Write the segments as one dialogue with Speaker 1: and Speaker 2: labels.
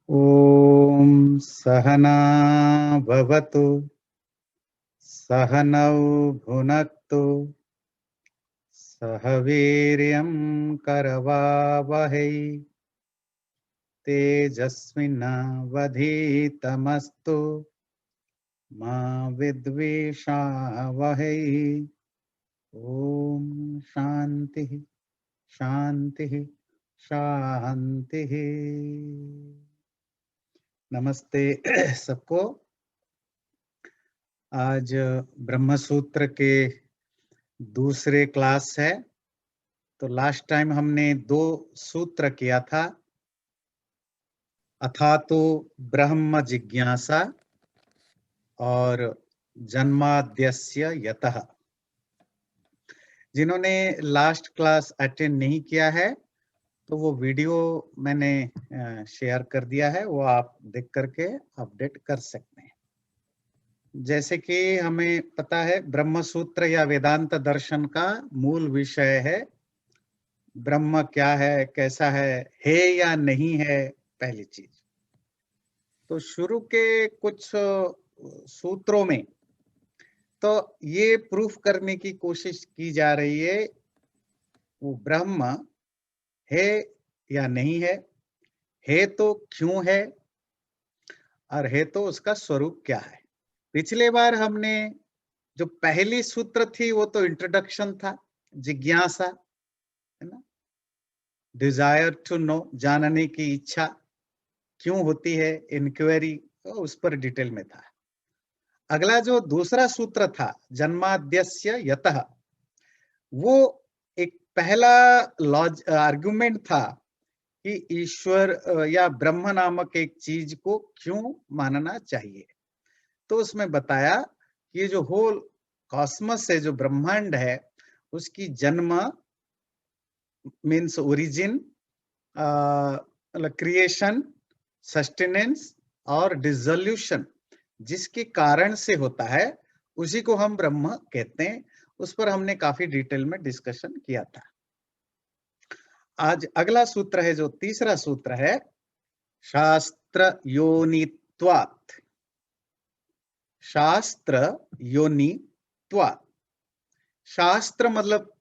Speaker 1: ॐ सहना भवतु सहनौ भुनक्तु सह वीर्यं करवावहै तेजस्विनावधीतमस्तु मा विद्विषावहै। ॐ शान्तिः शान्तिः शान्तिः। नमस्ते सबको। आज ब्रह्म सूत्र के दूसरे क्लास है। तो लास्ट टाइम हमने 2 सूत्र किया था, अथातो ब्रह्म जिज्ञासा और जन्माद्यस्य यतः। जिन्होंने लास्ट क्लास अटेंड नहीं किया है तो वो वीडियो मैंने शेयर कर दिया है, वो आप देख करके अपडेट कर सकते हैं। जैसे कि हमें पता है ब्रह्म सूत्र या वेदांत दर्शन का मूल विषय है ब्रह्म क्या है, कैसा है या नहीं है, पहली चीज। तो शुरू के कुछ सूत्रों में तो ये प्रूफ करने की कोशिश की जा रही है वो ब्रह्म है या नहीं है तो क्यों है, और है तो उसका स्वरूप क्या है। पिछले बार हमने जो पहली सूत्र थी वो तो इंट्रोडक्शन था, जिज्ञासा, है ना, डिजायर टू नो, जानने की इच्छा क्यों होती है, इंक्वायरी, तो उस पर डिटेल में था। अगला जो दूसरा सूत्र था जन्माद्यस्य यतः, वो एक पहला आर्गुमेंट था कि ईश्वर या ब्रह्म नामक एक चीज को क्यों मानना चाहिए। तो उसमें बताया कि ये जो होल कॉस्मस है, जो ब्रह्मांड है, उसकी जन्म मीन्स ओरिजिन, क्रिएशन, सस्टेनेंस और डिसोल्यूशन जिसके कारण से होता है उसी को हम ब्रह्म कहते हैं। उस पर हमने काफी डिटेल में डिस्कशन किया था। आज अगला सूत्र है, जो तीसरा सूत्र है, शास्त्र योनित्वात्। शास्त्र योनित्वात्, शास्त्र मतलब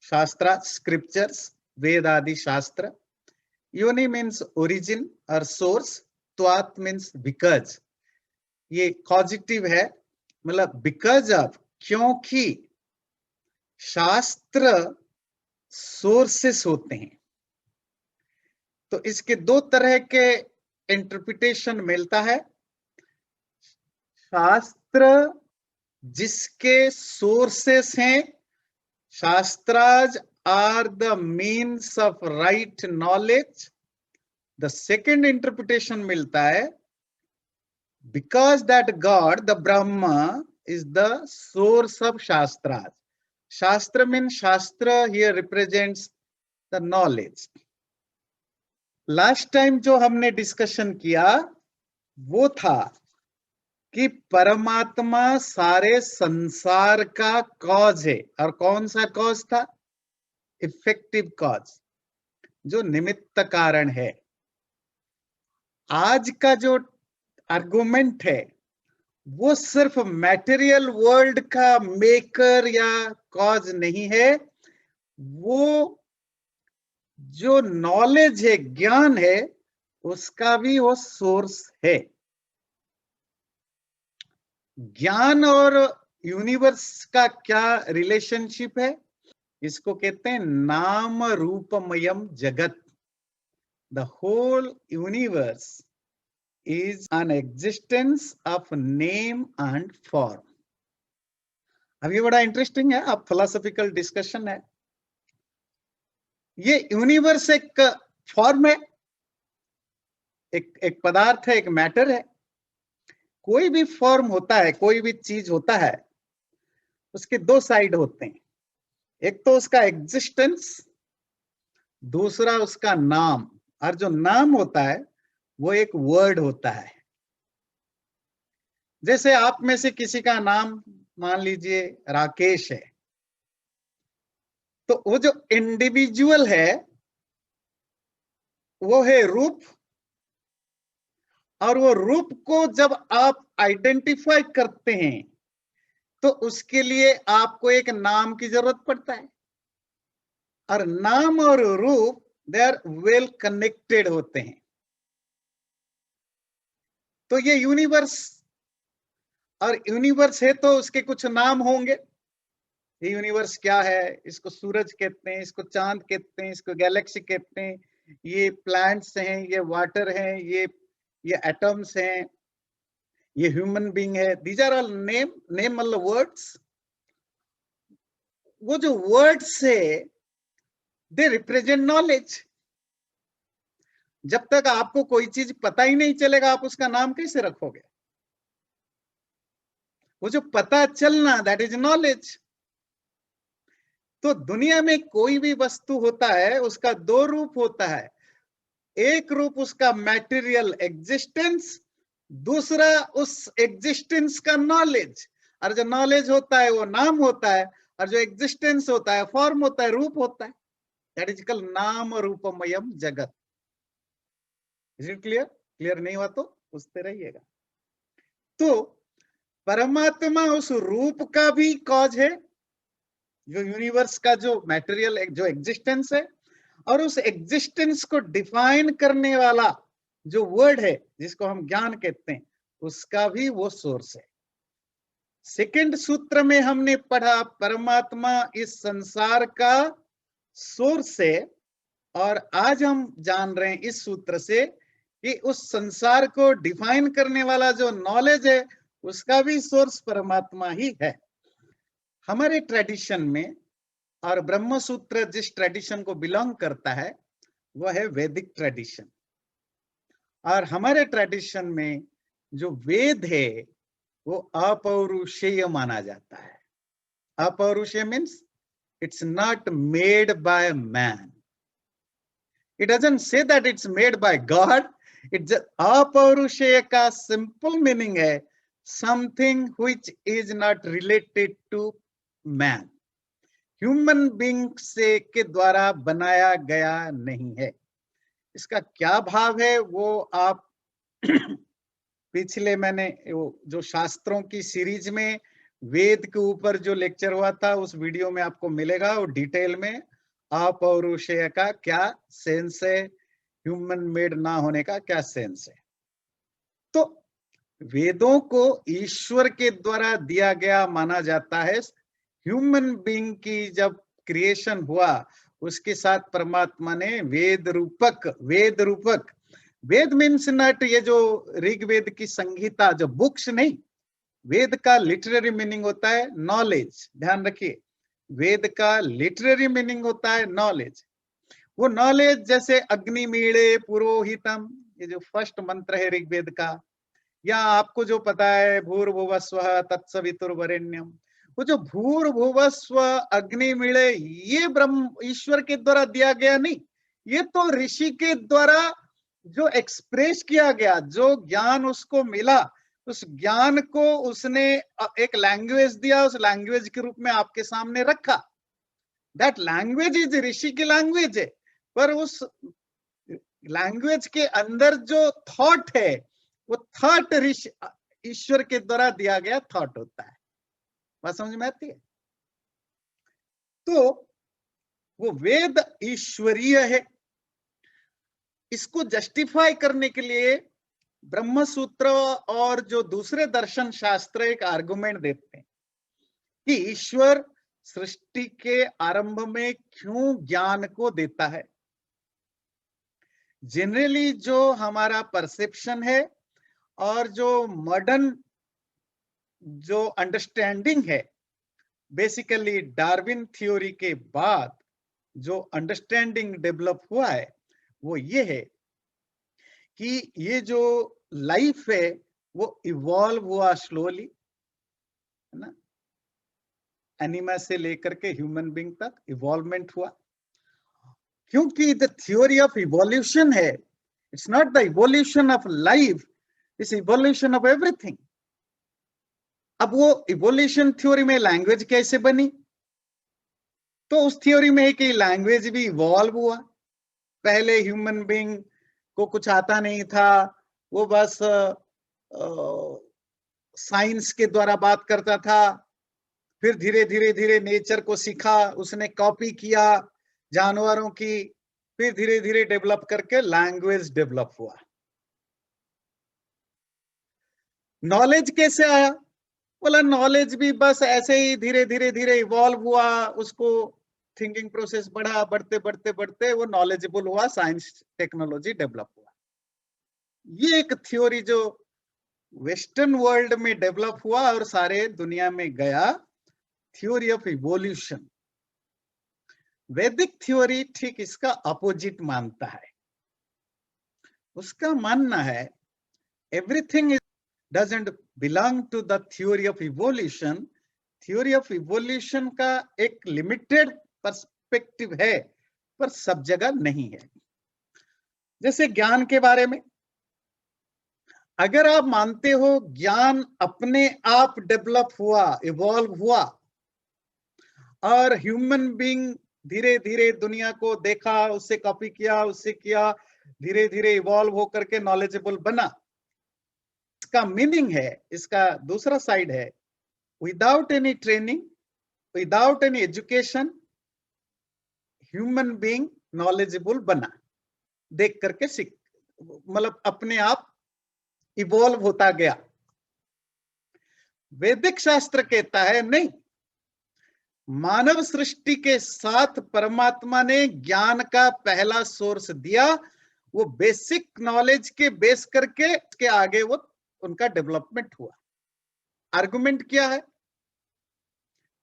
Speaker 1: शास्त्र, स्क्रिप्चर्स, वेद आदि शास्त्र। योनि मीन्स ओरिजिन और सोर्स, त्वात् मीन्स बिकॉज। ये पॉजिटिव है, मतलब बिकॉज ऑफ, क्योंकि शास्त्र सोर्सेस होते हैं। तो इसके 2 तरह के इंटरप्रिटेशन मिलता है। शास्त्र जिसके सोर्सेस हैं, shastras are the means of right knowledge. The second interpretation मिलता है, because that God, the Brahma, is the source of Shastras. Shastra means Shastra here represents the knowledge. Last time जो हमने डिस्कशन किया वो था कि परमात्मा सारे संसार का कॉज है। और कौन सा कॉज था? इफेक्टिव कॉज, जो निमित्त कारण है। आज का जो आर्गुमेंट है वो सिर्फ मैटेरियल वर्ल्ड का मेकर या कॉज नहीं है, वो जो नॉलेज है, ज्ञान है, उसका भी वो सोर्स है। ज्ञान और यूनिवर्स का क्या रिलेशनशिप है? इसको कहते हैं नाम रूपमयम जगत। The whole universe is an existence of name and form. अब ये बड़ा इंटरेस्टिंग है, अब फिलोसॉफिकल डिस्कशन है। ये यूनिवर्स एक फॉर्म है, एक पदार्थ है, एक मैटर है। कोई भी फॉर्म होता है, कोई भी चीज होता है, उसके 2 साइड होते हैं। एक तो उसका एग्जिस्टेंस, दूसरा उसका नाम। और जो नाम होता है वो एक वर्ड होता है। जैसे आप में से किसी का नाम मान लीजिए राकेश है, तो वो जो इंडिविजुअल है वो है रूप, और वो रूप को जब आप आइडेंटिफाई करते हैं तो उसके लिए आपको एक नाम की जरूरत पड़ता है, और नाम और रूप दे आर वेल कनेक्टेड होते हैं। तो ये यूनिवर्स, और यूनिवर्स है तो उसके कुछ नाम होंगे। ये यूनिवर्स क्या है? इसको सूरज कहते हैं, इसको चांद कहते हैं, इसको गैलेक्सी कहते हैं, ये प्लांट्स हैं, ये वाटर हैं, ये एटम्स हैं, ये ह्यूमन बीइंग है। दीज आर ऑल नेम मतलब वर्ड्स। वो जो वर्ड्स है दे रिप्रेजेंट नॉलेज। जब तक आपको कोई चीज पता ही नहीं चलेगा आप उसका नाम कैसे रखोगे? वो जो पता चलना, दैट इज नॉलेज। तो दुनिया में कोई भी वस्तु होता है उसका दो रूप होता है। एक रूप उसका मैटेरियल एग्जिस्टेंस, दूसरा उस एग्जिस्टेंस का नॉलेज। और जो नॉलेज होता है वो नाम होता है, और जो एग्जिस्टेंस होता है फॉर्म होता है, रूप होता है। दैट इज कॉल्ड नाम रूपमयम जगत। Is it clear? क्लियर नहीं हुआ तो पूछते रहिएगा। तो परमात्मा उस रूप का भी कॉज है, जो यूनिवर्स का जो मैटेरियल जो एग्जिस्टेंस है, और उस एग्जिस्टेंस को डिफाइन करने वाला जो वर्ड है जिसको हम ज्ञान कहते हैं, उसका भी वो सोर्स है। सेकंड सूत्र में हमने पढ़ा परमात्मा इस संसार का सोर्स है, और आज हम जान रहे हैं इस सूत्र से कि उस संसार को डिफाइन करने वाला जो नॉलेज है उसका भी सोर्स परमात्मा ही है। हमारे ट्रेडिशन में, और ब्रह्म सूत्र जिस ट्रेडिशन को बिलोंग करता है वह है वैदिक ट्रेडिशन। और हमारे ट्रेडिशन में जो वेद है वो अपौरुषेय माना जाता है। Apaurusheya means it's not made by man. It doesn't say that it's made by God. It's अपौरुषेय का सिंपल मीनिंग है something which is not related to man. Human being से के द्वारा बनाया गया नहीं है। इसका क्या भाव है वो आप पिछले मैंने जो शास्त्रों की सीरीज में वेद के ऊपर जो लेक्चर हुआ था उस वीडियो में आपको मिलेगा, वो डिटेल में अपौरुषेय का क्या सेंस है, ह्यूमन मेड ना होने का क्या सेंस है। तो वेदों को ईश्वर के द्वारा दिया गया माना जाता है। ह्यूमन बीइंग की जब क्रिएशन हुआ उसके साथ परमात्मा ने वेद रूपक, वेद मीन्स नॉट ये जो ऋग्वेद की संहिता जो बुक्स नहीं, वेद का लिटरेरी मीनिंग होता है नॉलेज। ध्यान रखिए, वेद का लिटरेरी मीनिंग होता है नॉलेज। वो नॉलेज जैसे अग्निमीळे पुरोहितम, ये जो फर्स्ट मंत्र है ऋग्वेद का, या आपको जो पता है भूर्भुवस्वः तत्सवितुर्वरेण्यम, वो जो भूर्भुवस्व अग्निमीळे ये ब्रह्म ईश्वर के द्वारा दिया गया नहीं, ये तो ऋषि के द्वारा जो एक्सप्रेस किया गया, जो ज्ञान उसको मिला, उस ज्ञान को उसने एक लैंग्वेज दिया, उस लैंग्वेज के रूप में आपके सामने रखा। दैट लैंग्वेज इज ऋषि की लैंग्वेज है, पर उस लैंग्वेज के अंदर जो थॉट है वो थॉट ऋषि ईश्वर के द्वारा दिया गया थॉट होता है। बात समझ में आती है? तो वो वेद ईश्वरीय है। इसको जस्टिफाई करने के लिए ब्रह्म सूत्र और जो दूसरे दर्शन शास्त्र एक आर्गुमेंट देते हैं कि ईश्वर सृष्टि के आरंभ में क्यों ज्ञान को देता है। जनरली जो हमारा परसेप्शन है और जो मॉडर्न जो अंडरस्टैंडिंग है, बेसिकली डार्विन थ्योरी के बाद जो अंडरस्टैंडिंग डेवलप हुआ है वो ये है कि ये जो लाइफ है वो इवॉल्व हुआ स्लोली, है ना, एनिमा से लेकर के ह्यूमन बीइंग तक इवॉल्वमेंट हुआ। क्योंकि द थ्योरी ऑफ इवोल्यूशन है, it's not the evolution of life, it's evolution of everything. अब वो इवोल्यूशन थ्योरी में लैंग्वेज कैसे बनी? तो उस थ्योरी में है कि लैंग्वेज भी इवॉल्व हुआ। पहले ह्यूमन बीइंग को कुछ आता नहीं था, वो बस साइंस के द्वारा बात करता था, फिर धीरे धीरे धीरे नेचर को सीखा, उसने कॉपी किया जानवरों की, फिर धीरे धीरे डेवलप करके लैंग्वेज डेवलप हुआ। नॉलेज कैसे आया? बोला नॉलेज भी बस ऐसे ही धीरे धीरे धीरे इवॉल्व हुआ, उसको थिंकिंग प्रोसेस बढ़ा, बढ़ते बढ़ते बढ़ते वो नॉलेजेबल हुआ, साइंस टेक्नोलॉजी डेवलप हुआ। ये एक थ्योरी जो वेस्टर्न वर्ल्ड में डेवलप हुआ और सारे दुनिया में गया, थ्योरी ऑफ इवोल्यूशन। वैदिक थ्योरी ठीक इसका अपोजिट मानता है। उसका मानना है everything doesn't belong to the theory of evolution. Theory of evolution का एक लिमिटेड पर्सपेक्टिव है, पर सब जगह नहीं है। जैसे ज्ञान के बारे में, अगर आप मानते हो ज्ञान अपने आप डेवलप हुआ, इवॉल्व हुआ, और ह्यूमन बीइंग धीरे धीरे दुनिया को देखा, उससे कॉपी किया, उससे किया, धीरे धीरे इवॉल्व होकर के नॉलेजेबल बना, इसका मीनिंग है, इसका दूसरा साइड है, without any training, without any education, human being knowledgeable बना, देख करके सीख, मतलब अपने आप इवॉल्व होता गया। वैदिक शास्त्र कहता है नहीं, मानव सृष्टि के साथ परमात्मा ने ज्ञान का पहला सोर्स दिया, वो बेसिक नॉलेज के बेस करके उसके आगे वो उनका डेवलपमेंट हुआ। आर्गुमेंट क्या है?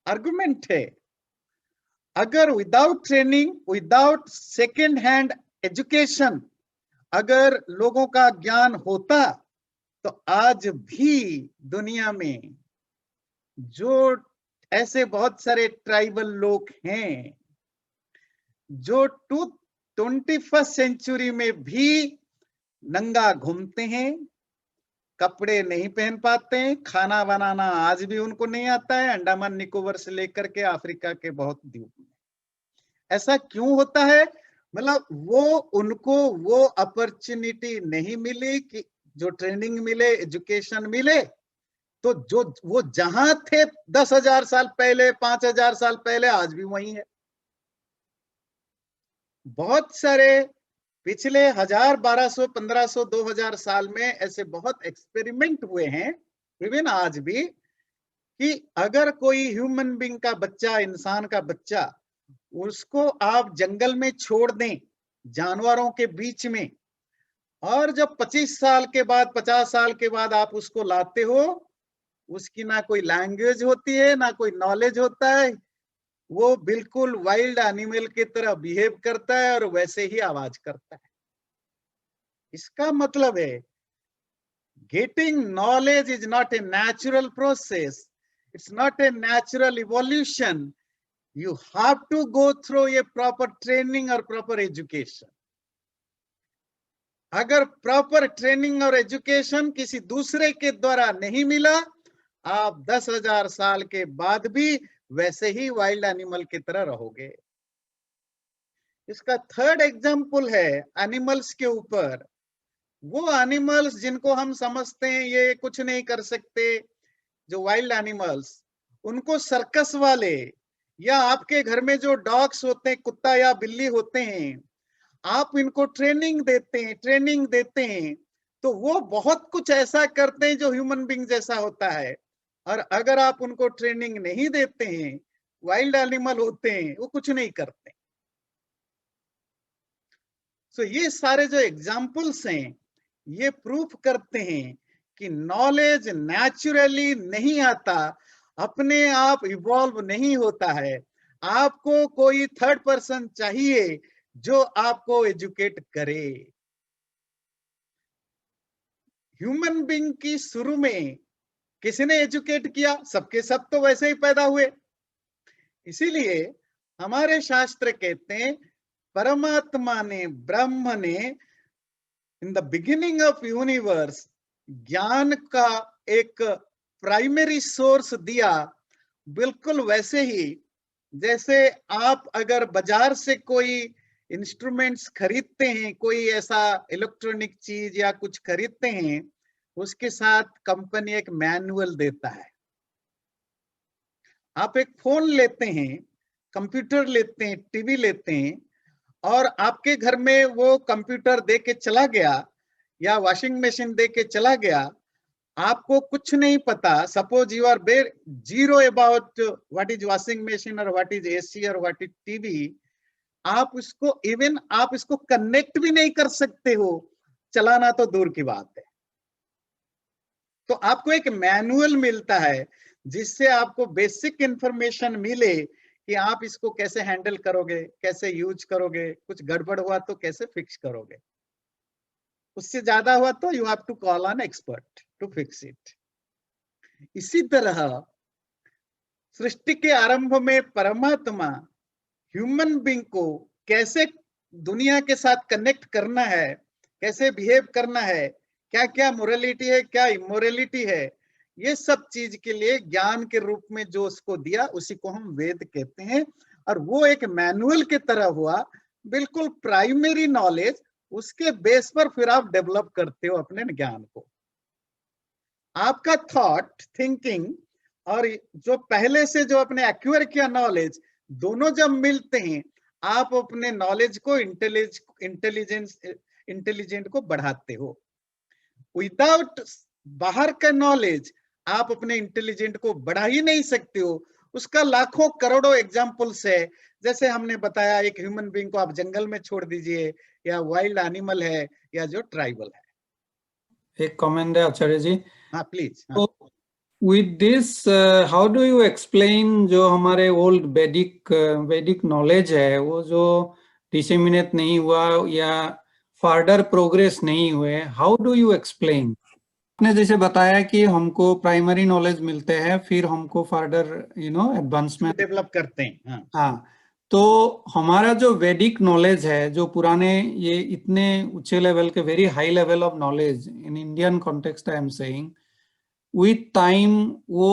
Speaker 1: आर्गुमेंट है अगर without training, without second hand education, अगर लोगों का ज्ञान होता तो आज भी दुनिया में जो ऐसे बहुत सारे ट्राइबल लोग हैं जो 21st सेंचुरी में भी नंगा घूमते हैं, कपड़े नहीं पहन पाते हैं, खाना बनाना आज भी उनको नहीं आता है, अंडमान निकोबार से लेकर के अफ्रीका के बहुत द्वीप में। ऐसा क्यों होता है? मतलब वो उनको वो अपॉर्चुनिटी नहीं मिली कि जो ट्रेनिंग मिले, एजुकेशन मिले, तो जो वो जहां थे 10,000 साल पहले, 5,000 साल पहले, आज भी वही है। बहुत सारे पिछले 1000, 1200, 1500, 2000 साल में ऐसे बहुत एक्सपेरिमेंट हुए हैं, इवन आज भी, कि अगर कोई ह्यूमन बीइंग का बच्चा, इंसान का बच्चा, उसको आप जंगल में छोड़ दें, जानवरों के बीच में, और जब 25 साल के बाद, 50 साल के बाद आप उसको लाते हो, उसकी ना कोई लैंग्वेज होती है, ना कोई नॉलेज होता है, वो बिल्कुल वाइल्ड एनिमल की तरह बिहेव करता है और वैसे ही आवाज करता है। इसका मतलब है getting knowledge is not a natural process, it's not a natural evolution, you have to go through a proper training or proper education. अगर प्रॉपर ट्रेनिंग और एजुकेशन किसी दूसरे के द्वारा नहीं मिला, आप 10,000 साल के बाद भी वैसे ही वाइल्ड एनिमल की तरह रहोगे। इसका थर्ड एग्जाम्पल है एनिमल्स के ऊपर। वो एनिमल्स जिनको हम समझते हैं ये कुछ नहीं कर सकते, जो वाइल्ड एनिमल्स, उनको सर्कस वाले या आपके घर में जो डॉग्स होते हैं, कुत्ता या बिल्ली होते हैं, आप इनको ट्रेनिंग देते हैं तो वो बहुत कुछ ऐसा करते हैं जो ह्यूमन बीइंग जैसा होता है। और अगर आप उनको ट्रेनिंग नहीं देते हैं, वाइल्ड एनिमल होते हैं, वो कुछ नहीं करते। सो ये सारे जो एग्जाम्पल्स हैं, ये प्रूफ करते हैं कि नॉलेज नेचुरली नहीं आता, अपने आप इवॉल्व नहीं होता है, आपको कोई थर्ड पर्सन चाहिए जो आपको एजुकेट करे। ह्यूमन बीइंग की शुरू में किसने एजुकेट किया? सबके सब तो वैसे ही पैदा हुए। इसीलिए हमारे शास्त्र कहते हैं परमात्मा ने, ब्रह्म ने in the beginning of universe ज्ञान का एक प्राइमरी सोर्स दिया, बिल्कुल वैसे ही जैसे आप अगर बाजार से कोई इंस्ट्रूमेंट्स खरीदते हैं, कोई ऐसा इलेक्ट्रॉनिक चीज या कुछ खरीदते हैं, उसके साथ कंपनी एक मैनुअल देता है। आप एक फोन लेते हैं, कंप्यूटर लेते हैं, टीवी लेते हैं, और आपके घर में वो कंप्यूटर दे के चला गया या वॉशिंग मशीन दे के चला गया, आपको कुछ नहीं पता, suppose you are zero about what is washing machine और व्हाट इज एसी और व्हाट इज टीवी, आप इसको कनेक्ट भी नहीं कर सकते हो, चलाना तो दूर की बात है। तो आपको एक मैनुअल मिलता है जिससे आपको बेसिक इंफॉर्मेशन मिले कि आप इसको कैसे हैंडल करोगे, कैसे यूज करोगे, कुछ गड़बड़ हुआ तो कैसे फिक्स करोगे, उससे ज्यादा हुआ तो you have to call on expert to fix it. इसी तरह सृष्टि के आरंभ में परमात्मा ह्यूमन बीइंग को कैसे दुनिया के साथ कनेक्ट करना है, कैसे बिहेव करना है, क्या क्या मोरालिटी है, क्या इमोरलिटी है, ये सब चीज के लिए ज्ञान के रूप में जो उसको दिया उसी को हम वेद कहते हैं। और वो एक मैनुअल की तरह हुआ, बिल्कुल प्राइमरी नॉलेज, उसके बेस पर फिर आप डेवलप करते हो अपने ज्ञान को। आपका थॉट, थिंकिंग और जो पहले से जो अपने एक्वायर किया नॉलेज, दोनों जब मिलते हैं, आप अपने नॉलेज को इंटेलिजेंट को बढ़ाते हो। विदाउट बाहर का नॉलेज आप अपने इंटेलिजेंट को बढ़ा ही नहीं सकते हो। उसका लाखों करोड़ों एग्जाम्पल्स है। जैसे हमने बताया, एक ह्यूमन बीइंग को आप जंगल में छोड़ दीजिए, या वाइल्ड एनिमल है, या जो ट्राइबल है।
Speaker 2: एक कमेंट है आचार्य जी।
Speaker 1: हाँ प्लीज।
Speaker 2: तो with this how do you explain जो हमारे ओल्ड वैदिक नॉलेज है, वो जो डिसेमिनेट नहीं हुआ या फर्दर प्रोग्रेस नहीं हुए, हाउ डू यू एक्सप्लेन? आपने जैसे बताया कि हमको प्राइमरी नॉलेज मिलते हैं, फिर हमको फर्दर एडवांसमेंट
Speaker 1: डेवलप करते हैं। हाँ,
Speaker 2: हाँ, तो हमारा जो वैदिक नॉलेज है, जो पुराने ये इतने ऊंचे लेवल के, very high level of knowledge in Indian context I am saying, with time वो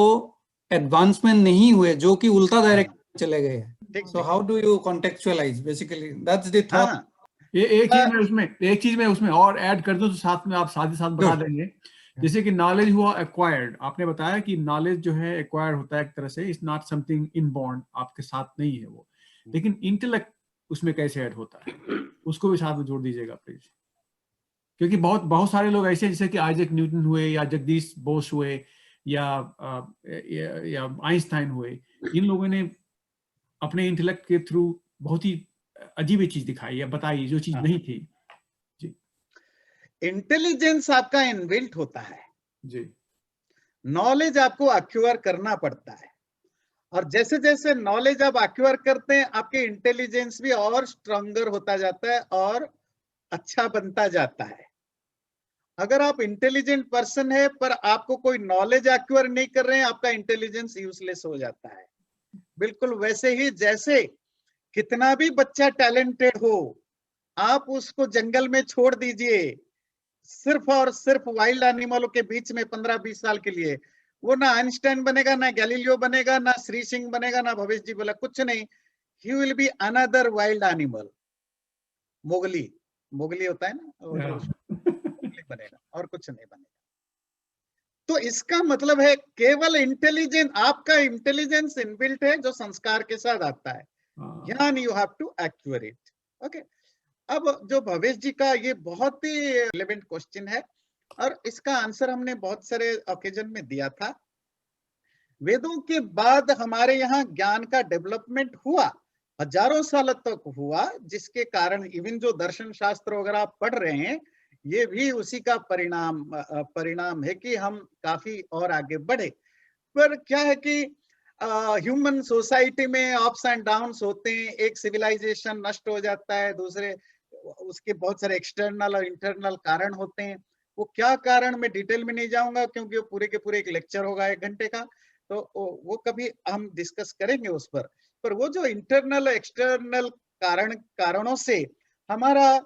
Speaker 2: एडवांसमेंट नहीं हुए, जो कि उल्टा डायरेक्शन चले गए हैं। So how do you contextualise, basically that's the thought.
Speaker 3: ये एक चीज मैं उसमें और ऐड कर दूं तो साथ में आप साथ ही साथ बता देंगे। जैसे कि नॉलेज हुआ एक्वायर्ड, आपने बताया कि नॉलेज जो है एक्वायर्ड होता है एक तरह से, इट्स नॉट समथिंग इनबॉर्न, आपके साथ नहीं है वो। लेकिन इंटेलेक्ट उसमें कैसे ऐड होता है, उसको भी साथ में जोड़ दीजिएगा प्लीज। क्योंकि बहुत सारे लोग ऐसे, जैसे कि आइजैक न्यूटन हुए, या जगदीश बोस हुए, या आइंस्टाइन हुए, इन लोगों ने अपने इंटेलेक्ट के थ्रू बहुत ही अजीब चीज दिखाई या बताई जो चीज नहीं थी। जी,
Speaker 1: इंटेलिजेंस आपका इनबिल्ट होता है
Speaker 3: जी,
Speaker 1: नॉलेज आपको एक्वायर करना पड़ता है, और जैसे जैसे नॉलेज आप एक्वायर करते हैं, आपके इंटेलिजेंस भी और स्ट्रॉन्गर होता जाता है और अच्छा बनता जाता है। अगर आप इंटेलिजेंट पर्सन है पर आपको कोई नॉलेज एक्वायर नहीं कर रहे हैं, आपका इंटेलिजेंस यूजलेस हो जाता है। बिल्कुल वैसे ही जैसे कितना भी बच्चा टैलेंटेड हो, आप उसको जंगल में छोड़ दीजिए सिर्फ और सिर्फ वाइल्ड एनिमलों के बीच में 15-20 साल के लिए, वो ना आइंस्टाइन बनेगा, ना गैलीलियो बनेगा, ना श्री सिंह बनेगा, ना भवेश जी बोला, कुछ नहीं। He will be another wild animal. Mowgli होता है ना, मोगली बनेगा और कुछ नहीं बनेगा। तो इसका मतलब है केवल इंटेलिजेंस, आपका इंटेलिजेंस इनबिल्ट है जो संस्कार के साथ आता है, ज्ञान you have to acquire it. Okay, अब जो भवेश जी का ये बहुत ही रिलेवेंट क्वेश्चन है, और इसका आंसर हमने बहुत सारे ओकेजन में दिया था। वेदों के बाद हमारे यहाँ ज्ञान का डेवलपमेंट हुआ, हजारों साल तक हुआ, जिसके कारण इवन जो दर्शन शास्त्र वगैरह आप पढ़ रहे हैं, ये भी उसी का परिणाम है कि हम काफी और आगे बढ़े। पर क्या है कि ह्यूमन सोसाइटी में अप्स एंड डाउन्स होते हैं, एक सिविलाइजेशन नष्ट हो जाता है, दूसरे उसके बहुत सारे एक्सटर्नल और इंटरनल कारण होते हैं। वो क्या कारण, मैं डिटेल में नहीं जाऊंगा क्योंकि वो पूरे के पूरे एक लेक्चर होगा 1 घंटे का, तो वो कभी हम डिस्कस करेंगे उस पर वो जो इंटरनल एक्सटर्नल कारणों से हमारा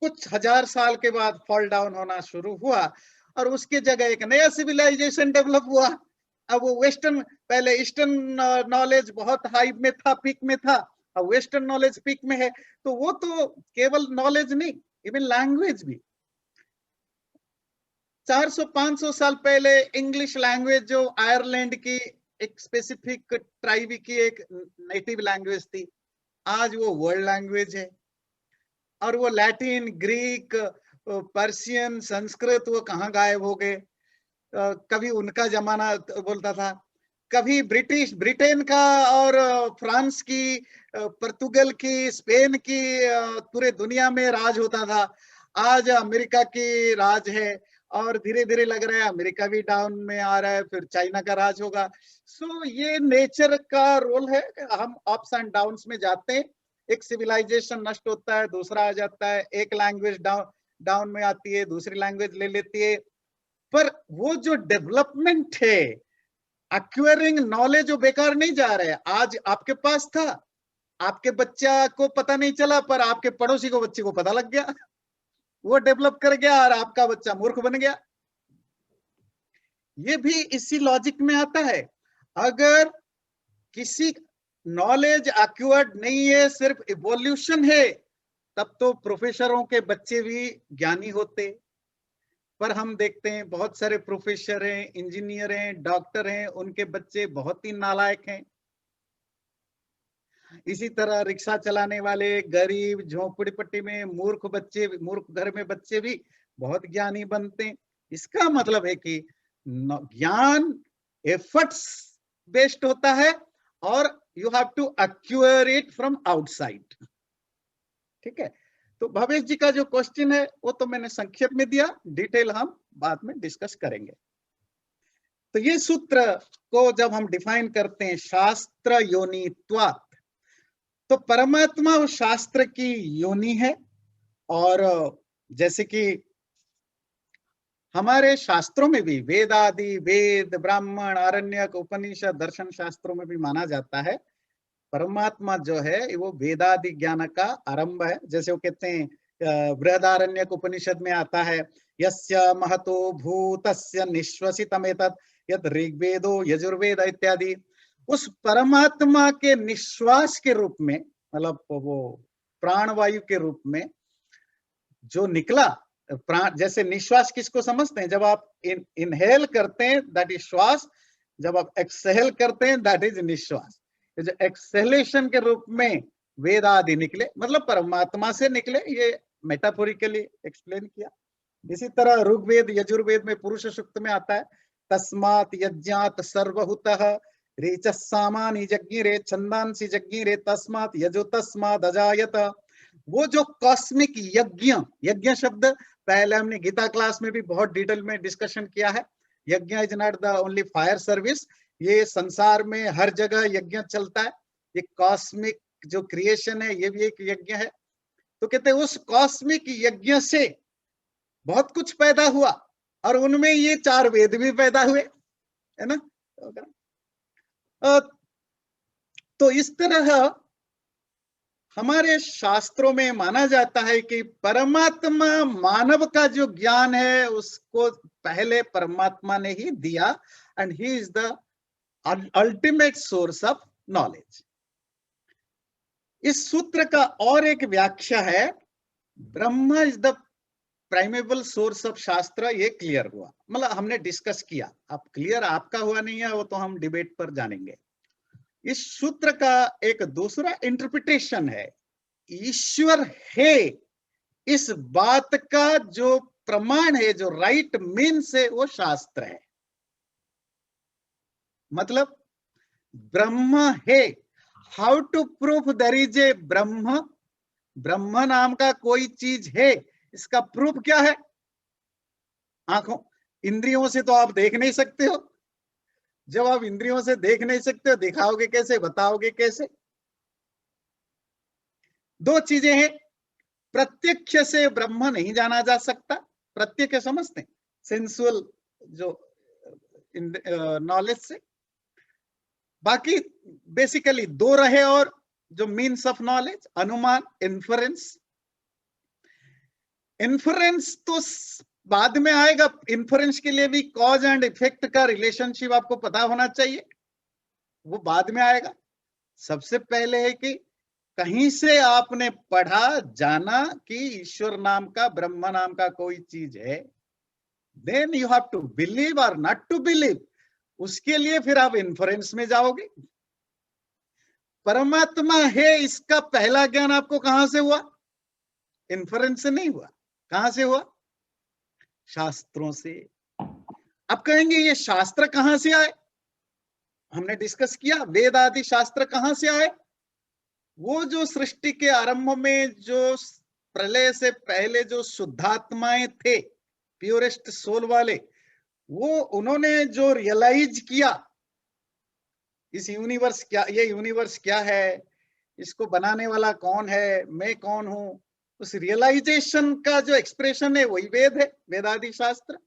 Speaker 1: कुछ हजार साल के बाद फॉल डाउन होना शुरू हुआ, और उसके जगह एक नया सिविलाइजेशन डेवलप हुआ। अब वो वेस्टर्न, पहले ईस्टर्न नॉलेज बहुत हाई में था, पीक में था, अब वेस्टर्न नॉलेज पीक में है, तो वो तो केवल नॉलेज नहीं, इवन लैंग्वेज भी। 400-500 साल पहले इंग्लिश लैंग्वेज जो आयरलैंड की एक स्पेसिफिक ट्राइब की एक नेटिव लैंग्वेज थी, आज वो वर्ल्ड लैंग्वेज है। और वो लैटिन, ग्रीक, पर्शियन, संस्कृत वो कहाँ गायब हो गए। कभी उनका जमाना बोलता था, कभी ब्रिटेन का और फ्रांस की, पुर्तगाल की, स्पेन की, पूरे दुनिया में राज होता था। आज अमेरिका की राज है, और धीरे धीरे लग रहा है अमेरिका भी डाउन में आ रहा है, फिर चाइना का राज होगा। सो ये नेचर का रोल है, हम अप्स एंड डाउन्स में जाते हैं। एक सिविलाइजेशन नष्ट होता है, दूसरा आ जाता है, एक लैंग्वेज डाउन में आती है, दूसरी लैंग्वेज ले लेती है। पर वो जो डेवलपमेंट है, एक्वायरिंग नॉलेज, वो बेकार नहीं जा रहा है। आज आपके पास था, आपके बच्चा को पता नहीं चला, पर आपके पड़ोसी को, बच्चे को पता लग गया, वो डेवलप कर गया और आपका बच्चा मूर्ख बन गया। ये भी इसी लॉजिक में आता है। अगर किसी नॉलेज एक्वायर्ड नहीं है, सिर्फ इवोल्यूशन है, तब तो प्रोफेसरों के बच्चे भी ज्ञानी होते। पर हम देखते हैं बहुत सारे प्रोफेसर हैं, इंजीनियर हैं, डॉक्टर हैं, उनके बच्चे बहुत ही नालायक हैं। इसी तरह रिक्शा चलाने वाले गरीब, झोपड़ीपट्टी में मूर्ख बच्चे, मूर्ख घर में बच्चे भी बहुत ज्ञानी बनते हैं। इसका मतलब है कि ज्ञान एफर्ट्स बेस्ड होता है, और you have to acquire it from outside. ठीक है, तो भवेश जी का जो क्वेश्चन है वो तो मैंने संक्षेप में दिया, डिटेल हम बाद में डिस्कस करेंगे। तो ये सूत्र को जब हम डिफाइन करते हैं, शास्त्र योनित्वात्, तो परमात्मा उस शास्त्र की योनि है। और जैसे कि हमारे शास्त्रों में भी वेदादि, वेद, ब्राह्मण, आरण्यक, उपनिषद, दर्शन शास्त्रों में भी माना जाता है परमात्मा जो है वो वेदादि ज्ञान का आरंभ है। जैसे वो कहते हैं बृहदारण्यक उपनिषद में आता है, यस्य महतो भूतस्य निश्वसितमेतत् यत् ऋग्वेदो यजुर्वेद इत्यादि। उस परमात्मा के निश्वास के रूप में, मतलब वो प्राणवायु के रूप में जो निकला प्राण, जैसे निश्वास किसको समझते हैं, जब आप इनहेल करते हैं दैट इज श्वास, जब आप एक्सहेल करते हैं दैट इज निश्वास। जो एक्सहेलेशन के रूप में वेद आदि निकले, मतलब परमात्मा से निकले, ये मेटाफोरिकली एक्सप्लेन किया। इसी तरह ऋग्वेद यजुर्वेद में पुरुष सूक्त में आता है, तस्मात् यज्ञात् सर्वहुतः ऋचस्सामानि जज्ञिरे छंदांसि जज्ञिरे तस्मात् यजो तस्मात् अजायत। वो जो कॉस्मिक यज्ञ, यज्ञ शब्द पहले हमने गीता क्लास में भी बहुत डिटेल में डिस्कशन किया है। यज्ञ is not the only fire service, ये संसार में हर जगह यज्ञ चलता है। ये कॉस्मिक जो क्रिएशन है ये भी एक यज्ञ है। तो कहते हैं उस कॉस्मिक यज्ञ से बहुत कुछ पैदा हुआ, और उनमें ये 4 वेद भी पैदा हुए, है ना। तो इस तरह हमारे शास्त्रों में माना जाता है कि परमात्मा, मानव का जो ज्ञान है उसको पहले परमात्मा ने ही दिया, and he is the ultimate source of knowledge. इस सूत्र का और एक व्याख्या है, Brahma is the primeval source of shastra. ये क्लियर हुआ, मतलब हमने डिस्कस किया। अब क्लियर आपका हुआ नहीं है वो तो हम डिबेट पर जानेंगे। इस सूत्र का एक दूसरा इंटरप्रिटेशन है, ईश्वर है, इस बात का जो प्रमाण है, जो राइट मीन्स है, वो शास्त्र है। मतलब ब्रह्म है, how to proof there is a Brahm, ब्रह्म नाम का कोई चीज है, इसका प्रूफ क्या है। आंखों, इंद्रियों से तो आप देख नहीं सकते हो। जब आप इंद्रियों से देख नहीं सकते हो, दिखाओगे कैसे, बताओगे कैसे। 2 चीजें हैं, प्रत्यक्ष से ब्रह्म नहीं जाना जा सकता, प्रत्यक्ष समझते हैं, सेंसुअल जो नॉलेज से। बाकी बेसिकली 2 रहे, और जो मीन्स ऑफ नॉलेज, अनुमान, इन्फरेंस। इन्फरेंस तो बाद में आएगा, इन्फरेंस के लिए भी कॉज एंड इफेक्ट का रिलेशनशिप आपको पता होना चाहिए, वो बाद में आएगा। सबसे पहले है कि कहीं से आपने पढ़ा जाना कि ईश्वर नाम का, ब्रह्म नाम का कोई चीज है, then you have to believe और नॉट टू बिलीव। उसके लिए फिर आप इन्फ्रेंस में जाओगे। परमात्मा है इसका पहला ज्ञान आपको कहां से हुआ? इन्फ्रेंस से नहीं हुआ। कहां से हुआ? शास्त्रों से। अब कहेंगे ये शास्त्र कहां से आए? हमने डिस्कस किया वेद आदि शास्त्र कहां से आए। वो जो सृष्टि के आरंभ में जो प्रलय से पहले जो शुद्धात्माएं थे, प्योरेस्ट सोल वाले, वो उन्होंने जो रियलाइज किया इस यूनिवर्स क्या, ये यूनिवर्स क्या है, इसको बनाने वाला कौन है, मैं कौन हूं, उस रियलाइजेशन का जो एक्सप्रेशन है वही वेद है, वेदादि शास्त्र।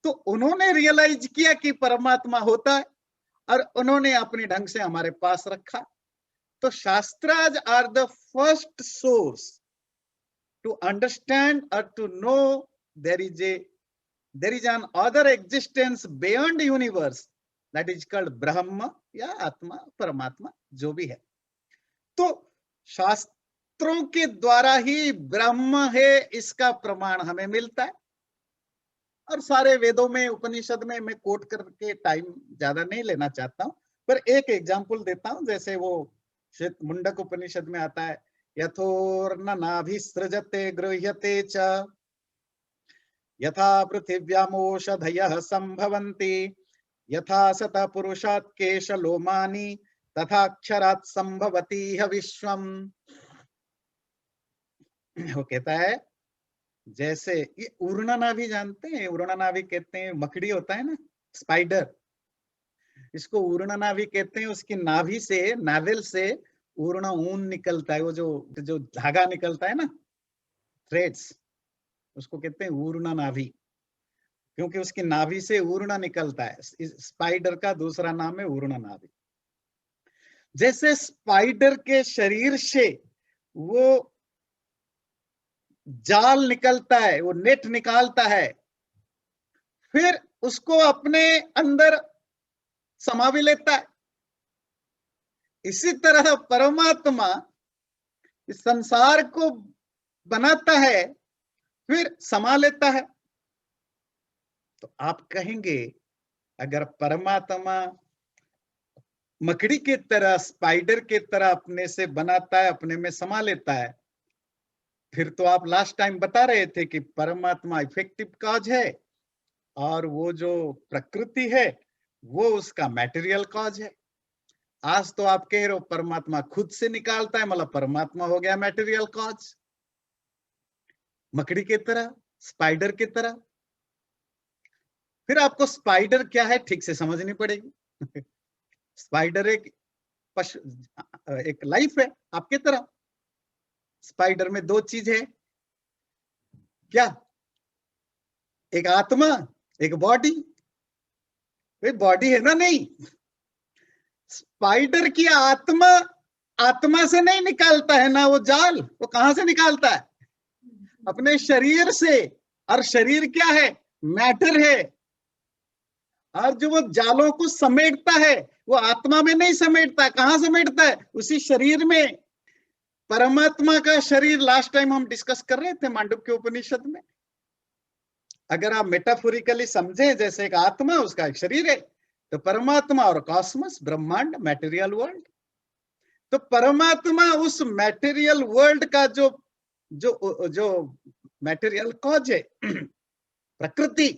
Speaker 1: तो उन्होंने रियलाइज किया कि परमात्मा होता है और उन्होंने अपने ढंग से हमारे पास रखा। तो shastras are the first source to understand और to know there is an other existence beyond universe that is called ब्रह्म या आत्मा, परमात्मा, जो भी है। तो शास्त्रों के द्वारा ही ब्रह्म है इसका प्रमाण हमें मिलता है। और सारे वेदों में, उपनिषद में मैं कोट करके टाइम ज्यादा नहीं लेना चाहता हूं, पर एक एग्जांपल देता हूं। जैसे वो मुंडक उपनिषद में आता है, यथोर्न नाभिसृजते गृह्यते च यथा पृथिव्यामोषधयः संभवन्ति यथा सतः पुरुषात् केशलोमानि तथा अक्षरात् संभवति विश्वम। वो कहता है जैसे ये उर्णा नाभि जानते हैं, उर्णा नाभि कहते हैं, मकड़ी होता है ना, स्पाइडर, इसको उर्णा नाभि कहते हैं। उसकी नाभि से, नावेल से उर्णा ऊन निकलता है, वो जो धागा निकलता है ना, थ्रेड्स, उसको कहते हैं ऊर्णा नाभि, क्योंकि उसकी नाभि से ऊर्णा निकलता है। स्पाइडर का दूसरा नाम है ऊर्णा नाभि। जैसे स्पाइडर के शरीर से वो जाल निकलता है, वो नेट निकालता है, फिर उसको अपने अंदर समा भी लेता है। इसी तरह परमात्मा इस संसार को बनाता है, फिर समा लेता है। तो आप कहेंगे अगर परमात्मा मकड़ी की तरह, स्पाइडर की तरह अपने से बनाता है, अपने में समा लेता है, फिर तो आप लास्ट टाइम बता रहे थे कि परमात्मा इफेक्टिव कॉज है और वो जो प्रकृति है वो उसका मटेरियल कॉज है। आज तो आप कह रहे हो परमात्मा खुद से निकालता है, मतलब परमात्मा हो गया मटेरियल कॉज, मकड़ी की तरह, स्पाइडर की तरह। फिर आपको स्पाइडर क्या है ठीक से समझनी पड़ेगी। स्पाइडर एक पशु, एक लाइफ है आपके तरह। स्पाइडर में दो चीज है क्या? एक आत्मा, एक बॉडी। बॉडी है ना? नहीं, स्पाइडर की आत्मा आत्मा से नहीं निकालता है ना वो जाल। वो कहां से निकालता है? अपने शरीर से। और शरीर क्या है? मैटर है। और जो वो जालों को समेटता है वो आत्मा में नहीं समेटता, कहां समेटता है? उसी शरीर में। परमात्मा का शरीर लास्ट टाइम हम डिस्कस कर रहे थे मांडुक्य उपनिषद में। अगर आप मेटाफोरिकली समझें, जैसे एक आत्मा, उसका एक शरीर है, तो परमात्मा और कॉस्मस, ब्रह्मांड, मटेरियल वर्ल्ड। तो परमात्मा उस मटेरियल वर्ल्ड का जो जो जो मटेरियल कॉज है, प्रकृति,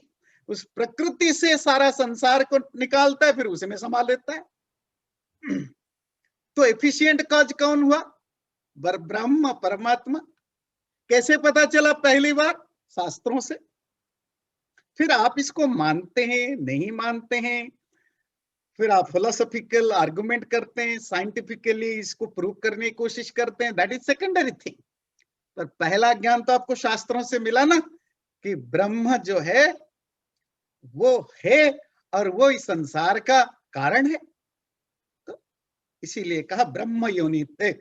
Speaker 1: उस प्रकृति से सारा संसार को निकालता है, फिर उसे में समा लेता है। तो एफिशिएंट कॉज कौन हुआ? ब्रह्म, परमात्मा। कैसे पता चला? पहली बार शास्त्रों से। फिर आप इसको मानते हैं, नहीं मानते हैं, फिर आप फिलोसॉफिकल आर्गुमेंट करते हैं, साइंटिफिकली इसको प्रूव करने की कोशिश करते हैं, दैट इज सेकेंडरी थिंग। पर पहला ज्ञान तो आपको शास्त्रों से मिला ना, कि ब्रह्म जो है वो है और वो इस संसार का कारण है। तो इसीलिए कहा ब्रह्म योनिते,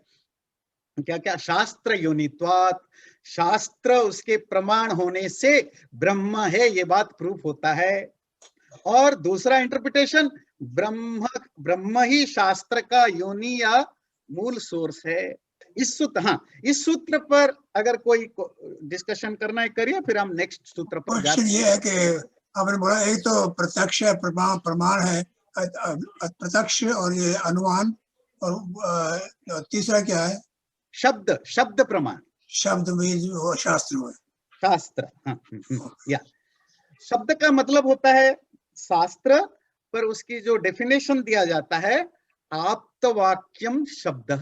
Speaker 1: क्या क्या? शास्त्र योनित्वात्, शास्त्र उसके प्रमाण होने से ब्रह्म है, ये बात प्रूफ होता है। और दूसरा इंटरप्रिटेशन, ब्रह्म ही शास्त्र का योनि या मूल सोर्स है। इस सूत्र, हाँ, इस सूत्र पर अगर कोई डिस्कशन करना है करिए, फिर हम नेक्स्ट सूत्र पर
Speaker 4: क्वेश्चन ये है कि आपने बोला एक तो प्रत्यक्ष है, प्रमाण है, प्रत्यक्ष और ये अनुमान, और तीसरा क्या है?
Speaker 1: शब्द प्रमाण,
Speaker 4: शब्द भी वो शास्त्र में,
Speaker 1: शास्त्र। हाँ, या शब्द का मतलब होता है शास्त्र, पर उसकी जो डेफिनेशन दिया जाता है, आप्तवाक्यम शब्द,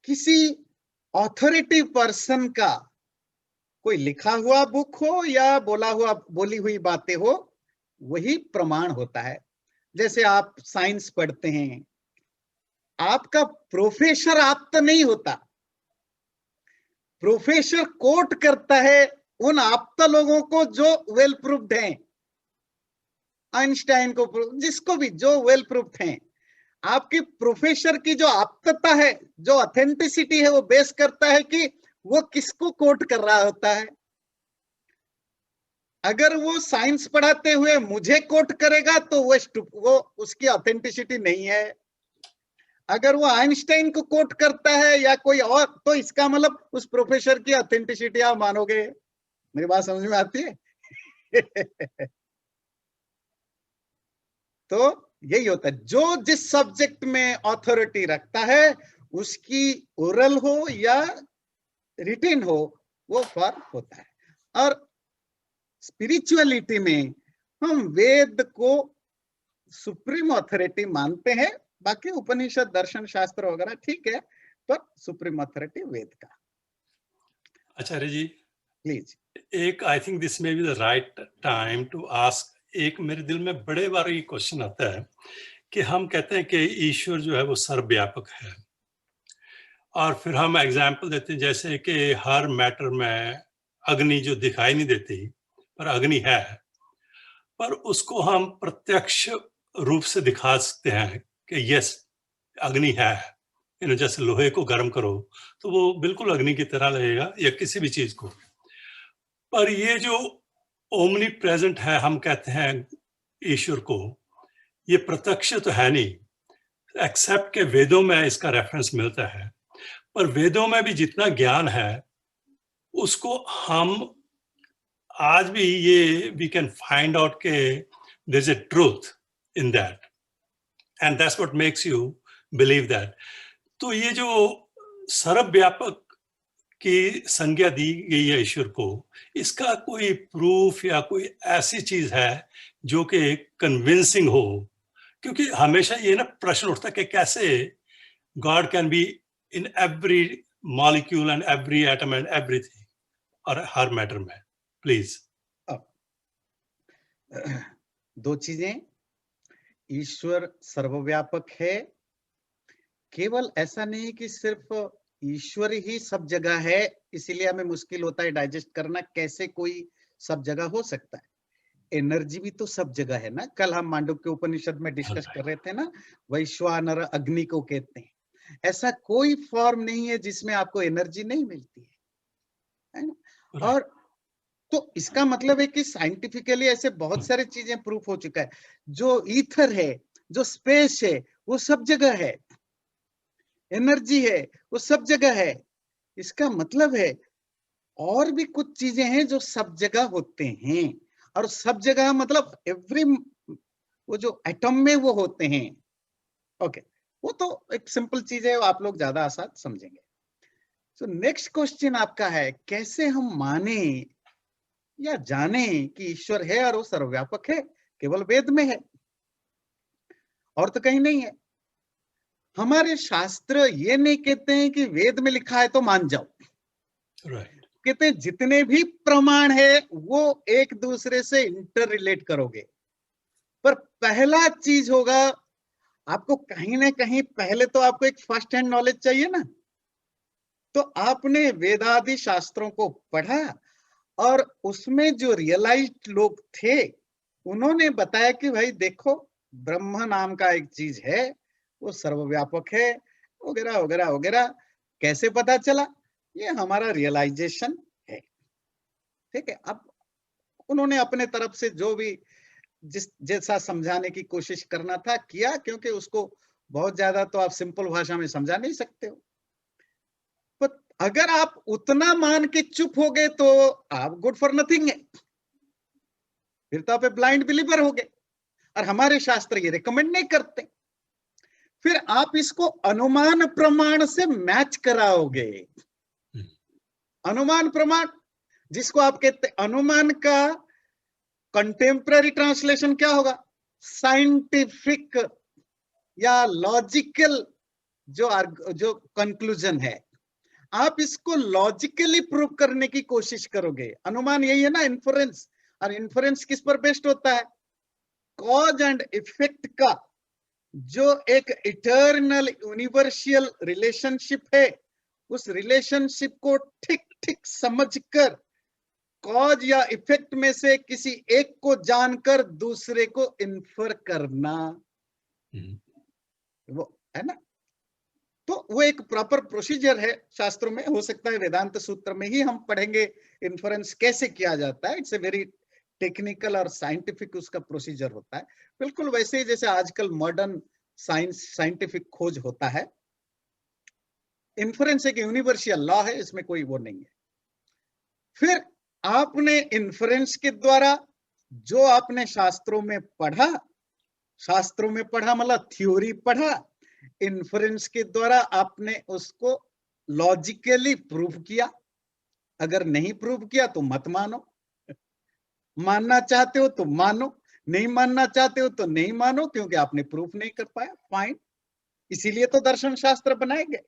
Speaker 1: किसी ऑथोरिटी पर्सन का कोई लिखा हुआ बुक हो या बोली हुई बातें हो, वही प्रमाण होता है। जैसे आप साइंस पढ़ते हैं, आपका प्रोफेसर आप्त नहीं होता, प्रोफेसर कोट करता है उन आप्त लोगों को जो वेल प्रूफ्ड हैं, आइंस्टाइन को, जिसको भी, जो वेल प्रूफ्ड हैं। आपकी प्रोफेसर की जो आप्तता है, जो ऑथेंटिसिटी है, वो बेस करता है कि वो किसको कोट कर रहा होता है। अगर वो साइंस पढ़ाते हुए मुझे कोट करेगा तो वो उसकी ऑथेंटिसिटी नहीं है। अगर वो आइंस्टाइन को कोट करता है या कोई और, तो इसका मतलब उस प्रोफेसर की ऑथेंटिसिटी आप मानोगे। मेरी बात समझ में आती है? तो यही होता है, जो जिस सब्जेक्ट में अथॉरिटी रखता है, उसकी ओरल हो या रिटेन हो, वो फर्क होता है। और स्पिरिचुअलिटी में हम वेद को सुप्रीम अथॉरिटी मानते हैं, बाकी उपनिषद, दर्शन शास्त्र वगैरह ठीक है, पर सुप्रीम अथॉरिटी वेद का।
Speaker 5: आचार्य जी
Speaker 1: प्लीज।
Speaker 5: एक, I think this may be the right time to ask, एक मेरे दिल में बड़े बार ये क्वेश्चन आता है कि हम कहते हैं कि ईश्वर जो है वो सर्वव्यापक है, और फिर हम एग्जाम्पल देते हैं जैसे कि हर मैटर में अग्नि जो दिखाई नहीं देती पर अग्नि है, पर उसको हम प्रत्यक्ष रूप से दिखा सकते हैं कि यस अग्नि है। जैसे लोहे को गर्म करो तो वो बिल्कुल अग्नि की तरह लगेगा, या किसी भी चीज को। पर ये जो ओमनी प्रेजेंट है, हम कहते हैं ईश्वर को, ये प्रत्यक्ष तो है नहीं, एक्सेप्ट के वेदों में इसका रेफरेंस मिलता है। पर वेदों में भी जितना ज्ञान है उसको हम आज भी ये वी कैन फाइंड आउट के there is a truth in that, and that's what makes you believe that. तो ये जो सर्वव्यापक की संज्ञा दी गई है ईश्वर को, इसका कोई प्रूफ या कोई ऐसी चीज है जो कि कन्विंसिंग हो? क्योंकि हमेशा ये ना प्रश्न उठता है कि कैसे God can be in every molecule and every atom and everything, और हर मैटर में। प्लीज।
Speaker 1: दो चीजें, ईश्वर सर्वव्यापक है, केवल ऐसा नहीं कि सिर्फ ईश्वर ही सब जगह है, इसीलिए हमें मुश्किल होता है डाइजेस्ट करना, कैसे कोई सब जगह हो सकता है। एनर्जी भी तो सब जगह है ना। कल हम मांडुक्य उपनिषद में डिस्कस कर रहे थे ना, वैश्वानर अग्नि को कहते हैं। ऐसा कोई फॉर्म नहीं है जिसमें आपको एनर्जी नहीं मिलती है ना। और तो इसका मतलब है कि साइंटिफिकली ऐसे बहुत सारी चीजें प्रूफ हो चुका है। जो ईथर है, जो स्पेस है, वो सब जगह है, एनर्जी है वो सब जगह है। इसका मतलब है और भी कुछ चीजें हैं जो सब जगह होते हैं, और सब जगह मतलब एवरी, वो जो एटम में वो होते हैं। ओके, वो तो एक सिंपल चीज है, आप लोग ज्यादा आसान समझेंगे। तो नेक्स्ट क्वेश्चन आपका है, कैसे हम माने या जाने कि ईश्वर है और वो सर्वव्यापक है? केवल वेद में है और तो कहीं नहीं है। हमारे शास्त्र ये नहीं कहते हैं कि वेद में लिखा है तो मान जाओ। कहते हैं जितने भी प्रमाण है वो एक दूसरे से इंटर रिलेट करोगे। पर पहला चीज होगा, आपको कहीं ना कहीं पहले तो आपको एक फर्स्ट हैंड नॉलेज चाहिए ना। तो आपने वेदादि शास्त्रों को पढ़ा और उसमें जो रियलाइज्ड लोग थे उन्होंने बताया कि भाई देखो, ब्रह्म नाम का एक चीज है, वो सर्वव्यापक है, वगैरह वगैरह वगैरह। कैसे पता चला? ये हमारा रियलाइजेशन है। ठीक है। अब उन्होंने अपने तरफ से जो भी जैसा समझाने की कोशिश करना था किया, क्योंकि उसको बहुत ज्यादा तो आप सिंपल भाषा में समझा नहीं सकते हो। अगर आप उतना मान के चुप हो गए तो आप गुड फॉर नथिंग है, फिर तो आप ब्लाइंड बिलीवर हो गए, और हमारे शास्त्र ये रिकमेंड नहीं करते। फिर आप इसको अनुमान प्रमाण से मैच कराओगे। अनुमान प्रमाण, जिसको आप कहते हैं, अनुमान का कंटेम्पररी ट्रांसलेशन क्या होगा? साइंटिफिक या लॉजिकल जो कंक्लूजन है, आप इसको लॉजिकली प्रूव करने की कोशिश करोगे। अनुमान यही है ना, इन्फरेंस। और इन्फरेंस किस पर बेस्ड होता है? कॉज एंड इफेक्ट का जो एक इटर्नल यूनिवर्सल रिलेशनशिप है, उस रिलेशनशिप को ठीक ठीक समझकर कॉज या इफेक्ट में से किसी एक को जानकर दूसरे को इन्फर करना, वो है ना। तो वो एक प्रॉपर प्रोसीजर है शास्त्रों में। हो सकता है वेदांत सूत्र में ही हम पढ़ेंगे इन्फरेंस कैसे किया जाता है। इट्स ए वेरी टेक्निकल और साइंटिफिक उसका प्रोसीजर होता है, बिल्कुल वैसे ही जैसे आजकल मॉडर्न साइंटिफिक खोज होता है। इन्फरेंस एक यूनिवर्सल लॉ है, इसमें कोई वो नहीं है। फिर आपने इन्फरेंस के द्वारा जो आपने शास्त्रों में पढ़ा, शास्त्रों में पढ़ा मतलब थ्योरी पढ़ा, इन्फरेंस के द्वारा आपने उसको लॉजिकली प्रूव किया। अगर नहीं प्रूव किया तो मत मानो, मानना चाहते हो तो मानो, नहीं मानना चाहते हो तो नहीं मानो, क्योंकि आपने प्रूफ नहीं कर पाया। फाइन, इसीलिए तो दर्शन शास्त्र बनाए गए।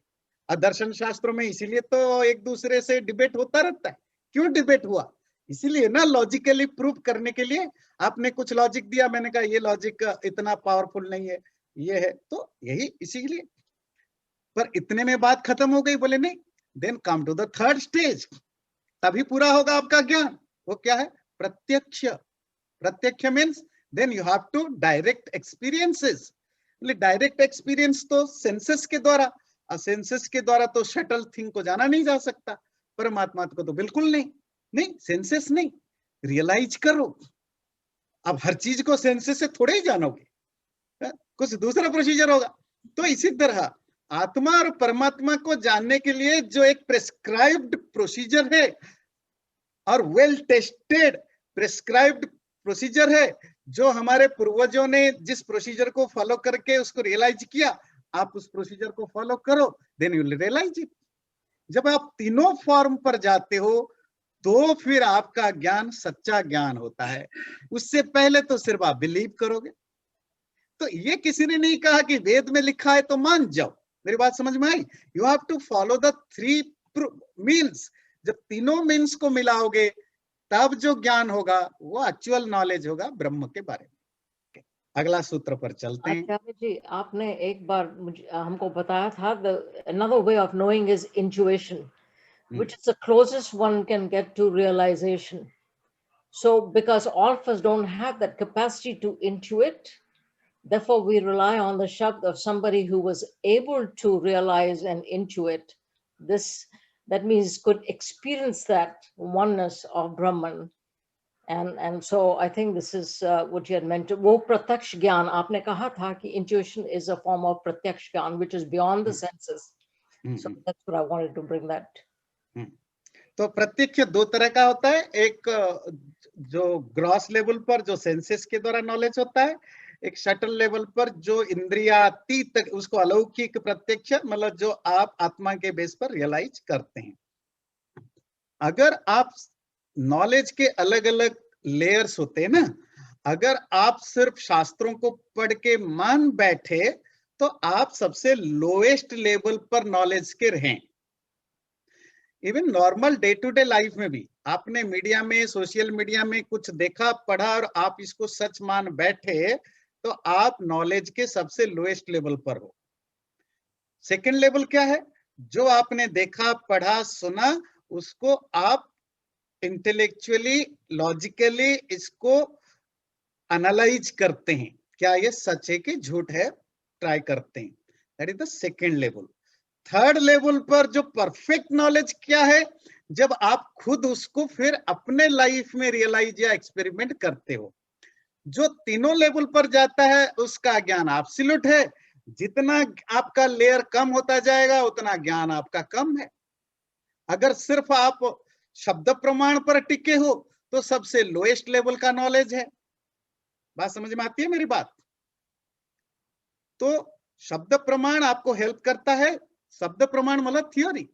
Speaker 1: और दर्शन शास्त्रों में इसीलिए तो एक दूसरे से डिबेट होता रहता है। क्यों डिबेट हुआ? इसीलिए ना, लॉजिकली प्रूव करने के लिए। आपने कुछ लॉजिक दिया, मैंने कहा ये लॉजिक इतना पावरफुल नहीं है, ये है, तो यही इसीलिए। पर इतने में बात खत्म हो गई? बोले नहीं, then come to the third stage, तभी पूरा होगा आपका ज्ञान। वो क्या है? प्रत्यक्ष। प्रत्यक्ष means then you have to direct experiences. Direct experience तो सेंसेस के द्वारा, और सेंसेस के द्वारा तो शटल थिंग को जाना नहीं जा सकता, परमात्मा को तो बिल्कुल नहीं। नहीं, सेंसेस नहीं, रियलाइज करो। अब हर चीज को सेंसेस से थोड़े ही जानोगे, कुछ दूसरा प्रोसीजर होगा। तो इसी तरह आत्मा और परमात्मा को जानने के लिए जो एक प्रेस्क्राइब्ड प्रोसीजर है, और वेल टेस्टेड प्रेस्क्राइब्ड प्रोसीजर है, जो हमारे पूर्वजों ने जिस प्रोसीजर को फॉलो करके उसको रियलाइज किया, आप उस प्रोसीजर को फॉलो करो, then you will realise it. जब आप तीनों फॉर्म पर जाते हो तो फिर आपका ज्ञान सच्चा ज्ञान होता है। उससे पहले तो सिर्फ आप बिलीव करोगे। तो ये किसी ने नहीं कहा कि वेद में लिखा है तो मान जाओ। मेरी बात समझ में आई? You have to follow the three means. जब तीनों मीन्स को मिलाओगे तब जो ज्ञान होगा वो एक्चुअल नॉलेज होगा ब्रह्म के बारे में। अगला सूत्र पर चलते हैं।
Speaker 6: आचार्य जी, आपने एक बार मुझे हमको बताया था, another way of knowing is intuition, which is the closest one can get to realization. So because all of us don't have that capacity to intuit, therefore we rely on the shabd of somebody who was able to realize and intuit this. That means could experience that oneness of Brahman. And so I think this is what you had meant. वो प्रत्यक्ष ज्ञान आपने कहा था कि intuition is a form of प्रत्यक्ष ज्ञान which is beyond the senses. So that's what I wanted to bring that.
Speaker 1: तो प्रत्यक्ष दो तरह का होता है। एक जो ग्रॉस लेवल पर जो सेंसेस के द्वारा नॉलेज होता है, एक शटल लेवल पर जो इंद्रियातीत, उसको अलौकिक प्रत्यक्ष, मतलब जो आप आत्मा के बेस पर रियलाइज करते हैं। अगर आप नॉलेज के अलग अलग लेयर्स होते हैं ना, अगर आप सिर्फ शास्त्रों को पढ़ के मान बैठे तो आप सबसे लोएस्ट लेवल पर नॉलेज के रहें। Even normal day to day life में भी आपने मीडिया में, सोशल मीडिया में कुछ देखा, पढ़ा और आप इसको सच मान बैठे तो आप नॉलेज के सबसे लोएस्ट लेवल पर हो। सेकंड लेवल क्या है? जो आपने देखा, पढ़ा, सुना, उसको आप इंटेलेक्चुअली, लॉजिकली इसको एनालाइज करते हैं, क्या ये सच है कि झूठ है, ट्राई करते हैं। That is the second level. Third level पर जो परफेक्ट नॉलेज क्या है? जब आप खुद उसको फिर अपने लाइफ में रियलाइज या एक्सपेरिमेंट करते हो। जो तीनों लेवल पर जाता है उसका ज्ञान एब्सोल्यूट है। जितना आपका लेयर कम होता जाएगा उतना ज्ञान आपका कम है। अगर सिर्फ आप शब्द प्रमाण पर टिके हो तो सबसे लोएस्ट लेवल का नॉलेज है। बात समझ में आती है मेरी बात? तो शब्द प्रमाण आपको हेल्प करता है, शब्द प्रमाण मतलब थ्योरी,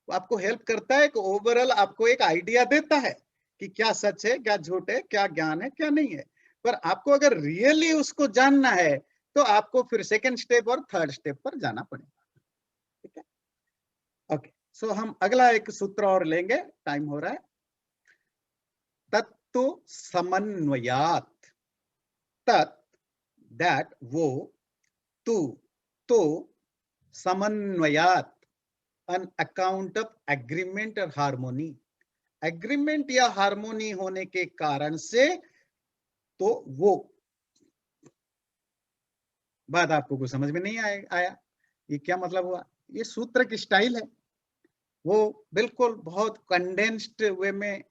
Speaker 1: आपको हेल्प करता है कि ओवरऑल आपको एक आइडिया देता है कि क्या सच है, क्या झूठ है, क्या ज्ञान है, क्या नहीं है। पर आपको अगर रियली उसको जानना है तो आपको फिर सेकंड स्टेप और थर्ड स्टेप पर जाना पड़ेगा। ठीक है, ओके। सो हम अगला एक सूत्र और लेंगे, टाइम हो रहा है। तत्व समन्वयात, तत् दैट वो, तू तो, समन्वयात ऑन अकाउंट ऑफ एग्रीमेंट और हार्मोनी, एग्रीमेंट या हार्मोनी होने के कारण से, तो वो बात आपको कुछ समझ में नहीं आया ये क्या मतलब हुआ? ये सूत्र की स्टाइल है, वो बिल्कुल बहुत कंडेंस्ड वे में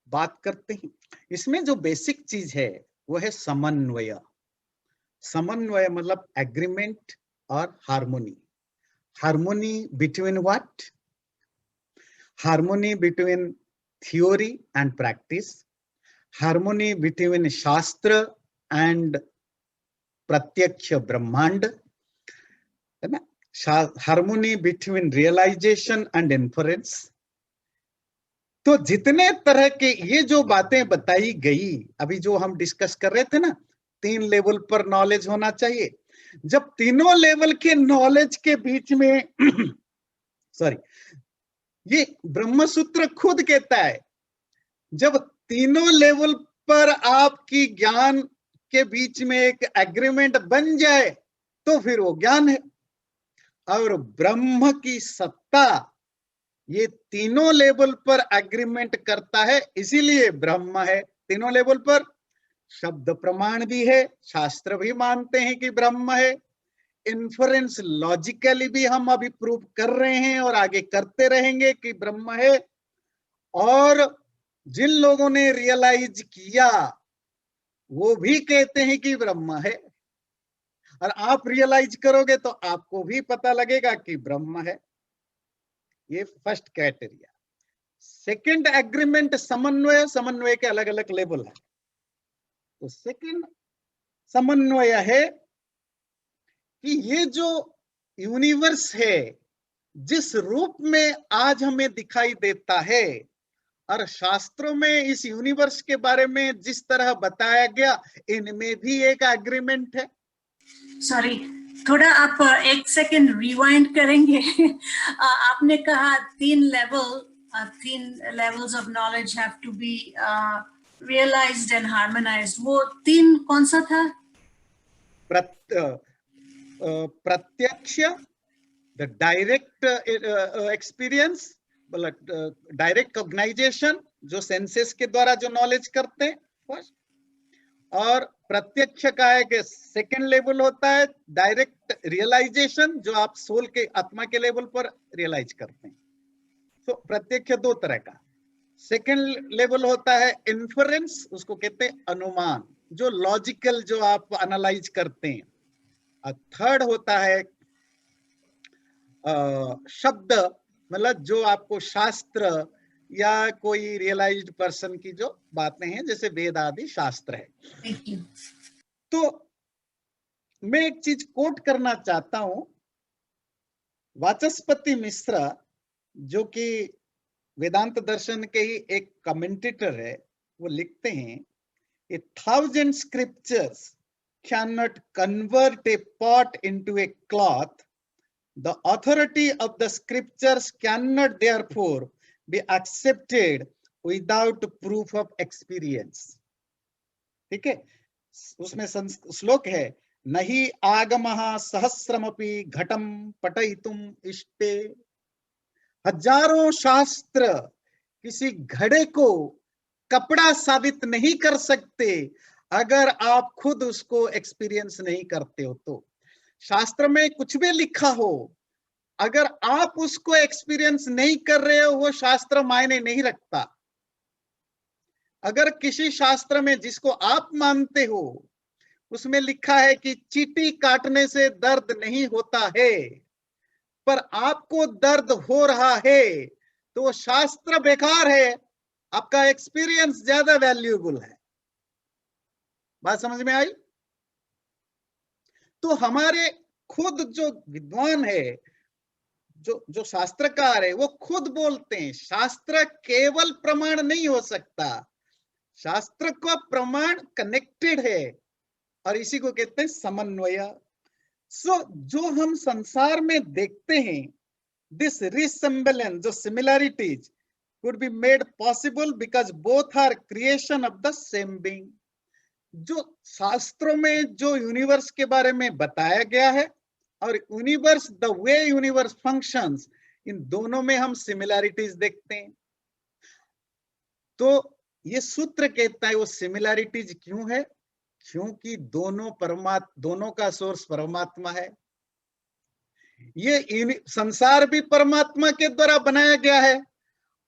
Speaker 1: बात करते हैं। इसमें जो बेसिक चीज है वो है समन्वय। समन्वय मतलब एग्रीमेंट और harmony. Harmony between what? Harmony between theory and practice, harmony between shastra and pratyaksha brahmanda, है ना? Harmony between realisation and inference. तो जितने तरह के ये जो बातें बताई गई अभी जो हम डिस्कस कर रहे थे ना, 3 लेवल पर नॉलेज होना चाहिए। जब तीनों लेवल के नॉलेज के बीच में सॉरी, ये ब्रह्मसूत्र खुद कहता है, जब तीनों लेवल पर आपकी ज्ञान के बीच में एक एग्रीमेंट बन जाए तो फिर वो ज्ञान है। और ब्रह्म की सत्ता ये तीनों लेवल पर एग्रीमेंट करता है, इसीलिए ब्रह्म है तीनों लेवल पर। शब्द प्रमाण भी है, शास्त्र भी मानते हैं कि ब्रह्म है, इन्फरेंस लॉजिकली भी हम अभी प्रूव कर रहे हैं और आगे करते रहेंगे कि ब्रह्म है। और जिन लोगों ने रियलाइज किया वो भी कहते हैं कि ब्रह्म है, और आप रियलाइज करोगे तो आपको भी पता लगेगा कि ब्रह्म है। ये फर्स्ट क्राइटेरिया। सेकंड एग्रीमेंट समन्वय, समन्वय के अलग अलग लेवल है। तो सेकंड समन्वय है कि ये जो यूनिवर्स है जिस रूप में आज हमें दिखाई देता है, और शास्त्रों में इस यूनिवर्स के बारे में जिस तरह बताया गया, इनमें भी एक एग्रीमेंट है।
Speaker 7: सॉरी, थोड़ा आप एक सेकंड रिवाइंड करेंगे? आपने कहा 3 levels of knowledge have to be realised and harmonised. वो 3 कौन सा था?
Speaker 1: Pratyaksha, the direct experience, direct cognisation जो सेंसेस के द्वारा जो नॉलेज करते हैं फर्स्ट, और प्रत्यक्ष का एक सेकंड लेवल होता है डायरेक्ट रियलाइजेशन जो आप सोल के आत्मा के लेवल पर रियलाइज करते हैं। तो प्रत्यक्ष 2 तरह का। सेकंड लेवल होता है इन्फरेंस, उसको कहते हैं अनुमान, जो लॉजिकल जो आप एनालाइज करते हैं। और थर्ड होता है शब्द, मतलब जो आपको शास्त्र या कोई रियलाइज्ड पर्सन की जो बातें हैं जैसे वेद आदि शास्त्र है। तो मैं एक चीज कोट करना चाहता हूं, वाचस्पति मिश्र जो कि वेदांत दर्शन के ही एक कमेंटेटर है, वो लिखते हैं, 1000 scriptures cannot convert a pot into a cloth. The authority of the scriptures cannot therefore be accepted without proof of experience. ठीक है, उसमें श्लोक है, नहीं आगमः सहस्रमपि घटम पठयितुम इष्टे। हजारों शास्त्र किसी घड़े को कपड़ा साबित नहीं कर सकते अगर आप खुद उसको एक्सपीरियंस नहीं करते हो। तो शास्त्र में कुछ भी लिखा हो, अगर आप उसको एक्सपीरियंस नहीं कर रहे हो वो शास्त्र मायने नहीं रखता। अगर किसी शास्त्र में जिसको आप मानते हो उसमें लिखा है कि चींटी काटने से दर्द नहीं होता है, पर आपको दर्द हो रहा है, तो वो शास्त्र बेकार है, आपका एक्सपीरियंस ज्यादा वैल्यूएबल है। बात समझ में आई? तो हमारे खुद जो विद्वान है, जो शास्त्रकार है, वो खुद बोलते हैं शास्त्र केवल प्रमाण नहीं हो सकता, शास्त्र का प्रमाण कनेक्टेड है, और इसी को कहते हैं समन्वय। सो जो हम संसार में देखते हैं, दिस रिसेम्बलेंस, जो similarities could be made possible because both are creation of the same being। जो शास्त्रों में जो यूनिवर्स के बारे में बताया गया है और universe, the way universe functions, इन दोनों में हम सिमिलैरिटीज देखते हैं। तो ये सूत्र कहता है वो सिमिलैरिटीज क्यों है? क्योंकि दोनों का सोर्स परमात्मा है। ये संसार भी परमात्मा के द्वारा बनाया गया है,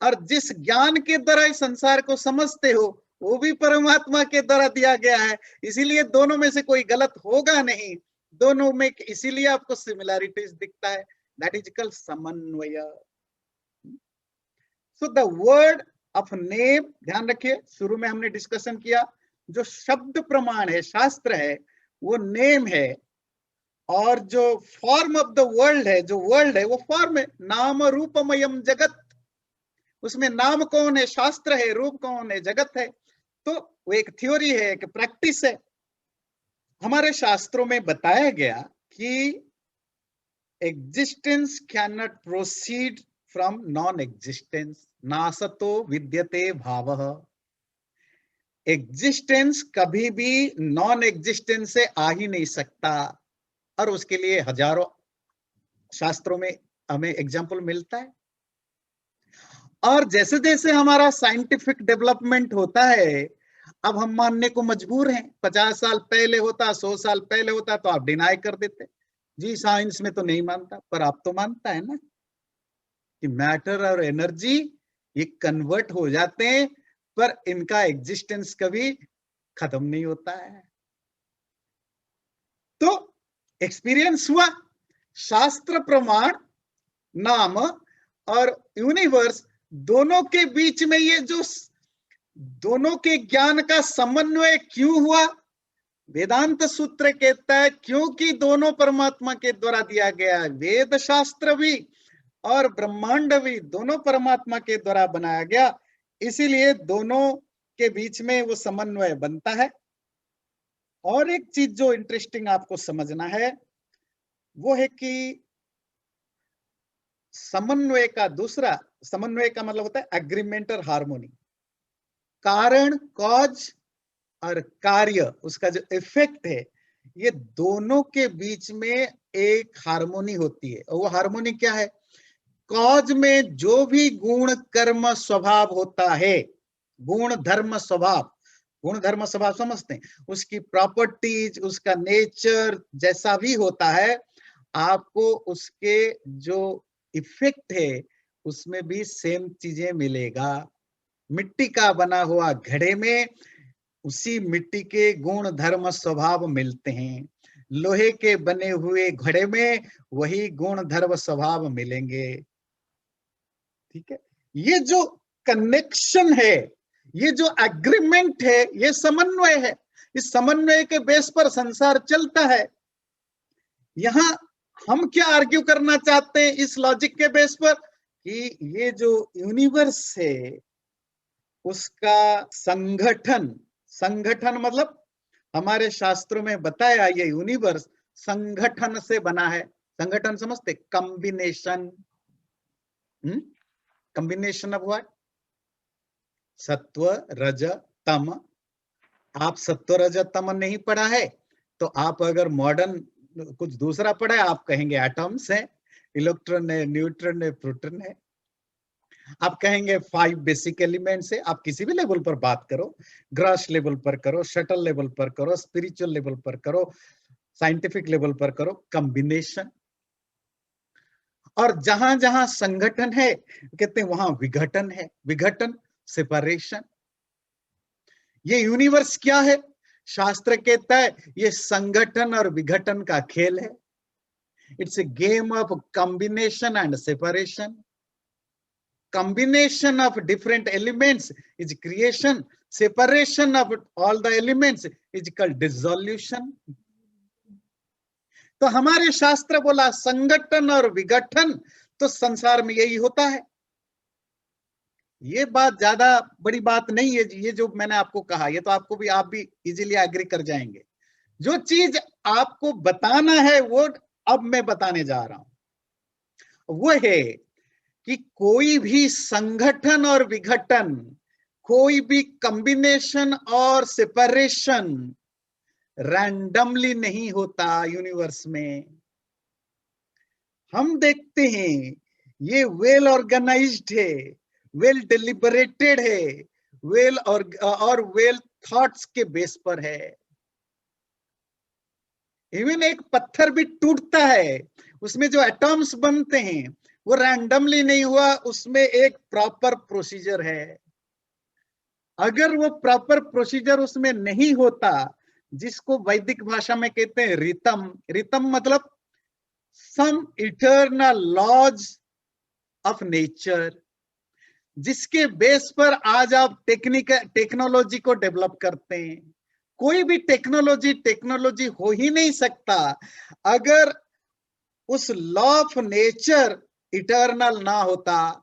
Speaker 1: और जिस ज्ञान के द्वारा इस संसार को समझते हो वो भी परमात्मा के द्वारा दिया गया है। इसीलिए दोनों में से कोई गलत होगा नहीं, दोनों में, इसीलिए आपको सिमिलैरिटीज दिखता है। दैट इज कॉल्ड समन्वय। So the word of name, ध्यान रखिए, शुरू में हमने डिस्कशन किया, जो शब्द प्रमाण है, शास्त्र है, वो नेम है, और जो फॉर्म ऑफ द वर्ल्ड है, जो वर्ल्ड है वो फॉर्म है। नाम रूपमयम जगत, उसमें नाम कौन है? शास्त्र है। रूप कौन है? जगत है। तो वो एक थ्योरी है, एक प्रैक्टिस है। हमारे शास्त्रों में बताया गया कि existence can not proceed from non existence, नासतो विद्यते भावः। एग्जिस्टेंस कभी भी नॉन एग्जिस्टेंस से आ ही नहीं सकता, और उसके लिए हजारों शास्त्रों में हमें एग्जाम्पल मिलता है। और जैसे जैसे हमारा साइंटिफिक डेवलपमेंट होता है, अब हम मानने को मजबूर हैं। 50 साल पहले होता, 100 साल पहले होता तो आप डिनाई कर देते, जी साइंस में तो नहीं मानता, पर आप तो मानता है ना कि मैटर और एनर्जी ये कन्वर्ट हो जाते हैं, पर इनका एग्जिस्टेंस कभी खत्म नहीं होता है। तो एक्सपीरियंस हुआ, शास्त्र प्रमाण, नाम और यूनिवर्स, दोनों के बीच में ये जो दोनों के ज्ञान का समन्वय क्यों हुआ? वेदांत सूत्र कहता है क्योंकि दोनों परमात्मा के द्वारा दिया गया है। वेद शास्त्र भी और ब्रह्मांड भी दोनों परमात्मा के द्वारा बनाया गया, इसीलिए दोनों के बीच में वो समन्वय बनता है। और एक चीज जो इंटरेस्टिंग आपको समझना है वो है कि समन्वय का दूसरा, समन्वय का मतलब होता है एग्रीमेंट और हार्मोनी। कारण, कॉज और कार्य, उसका जो इफेक्ट है, ये दोनों के बीच में एक हार्मोनी होती है। और वो हार्मोनी क्या है? कॉज में जो भी गुण कर्म स्वभाव होता है, गुण धर्म स्वभाव, गुण धर्म स्वभाव समझते हैं, उसकी प्रॉपर्टीज, उसका नेचर जैसा भी होता है, आपको उसके जो इफेक्ट है उसमें भी सेम चीजें मिलेगा। मिट्टी का बना हुआ घड़े में उसी मिट्टी के गुण धर्म स्वभाव मिलते हैं, लोहे के बने हुए घड़े में वही गुण धर्म स्वभाव मिलेंगे। ठीक है, ये जो कनेक्शन है, ये जो एग्रीमेंट है, ये समन्वय है। इस समन्वय के बेस पर संसार चलता है। यहां हम क्या आर्ग्यू करना चाहते हैं इस लॉजिक के बेस पर कि ये जो यूनिवर्स है उसका संगठन, संगठन मतलब हमारे शास्त्रों में बताया ये यूनिवर्स संगठन से बना है। संगठन समझते? Combination, combination of what? सत्व रज तम। आप सत्व रज तम नहीं पढ़ा है तो आप अगर मॉडर्न कुछ दूसरा पढ़ा है, आप कहेंगे एटम्स है, इलेक्ट्रॉन है, न्यूट्रॉन है, प्रोटॉन है। आप कहेंगे 5 बेसिक एलिमेंट्स है। आप किसी भी लेवल पर बात करो, ग्रॉस लेवल पर करो, शटल लेवल पर करो, स्पिरिचुअल लेवल पर करो, साइंटिफिक लेवल पर करो, कॉम्बिनेशन। और जहां जहां संगठन है कहते हैं वहां विघटन है, विघटन, सेपरेशन। ये यूनिवर्स क्या है? शास्त्र कहता है ये संगठन और विघटन का खेल है। It's a game of combination and separation. combination of different elements is creation, separation of all the elements is called dissolution. तो हमारे शास्त्र बोला संगठन और विघटन तो संसार में यही होता है। ये बात ज्यादा बड़ी बात नहीं है, ये जो मैंने आपको कहा ये तो आपको भी, आप भी इजीली एग्री कर जाएंगे। जो चीज आपको बताना है वो अब मैं बताने जा रहा हूं, वो है कि कोई भी संगठन और विघटन, कोई भी कॉम्बिनेशन और सेपरेशन रैंडमली नहीं होता यूनिवर्स में। हम देखते हैं ये वेल ऑर्गेनाइज्ड है, वेल डिलिबरेटेड है, वेल और वेल थॉट्स के बेस पर है। इवन एक पत्थर भी टूटता है, उसमें जो एटॉम्स बनते हैं वो रैंडमली नहीं हुआ, उसमें एक प्रॉपर प्रोसीजर है। अगर वो प्रॉपर प्रोसीजर उसमें नहीं होता, जिसको वैदिक भाषा में कहते हैं रितम, रितम मतलब सम इटर्नल लॉज ऑफ नेचर, जिसके बेस पर आज आप टेक्नोलॉजी को डेवलप करते हैं। कोई भी टेक्नोलॉजी हो ही नहीं सकता अगर उस लॉ ऑफ नेचर इटर्नल ना होता।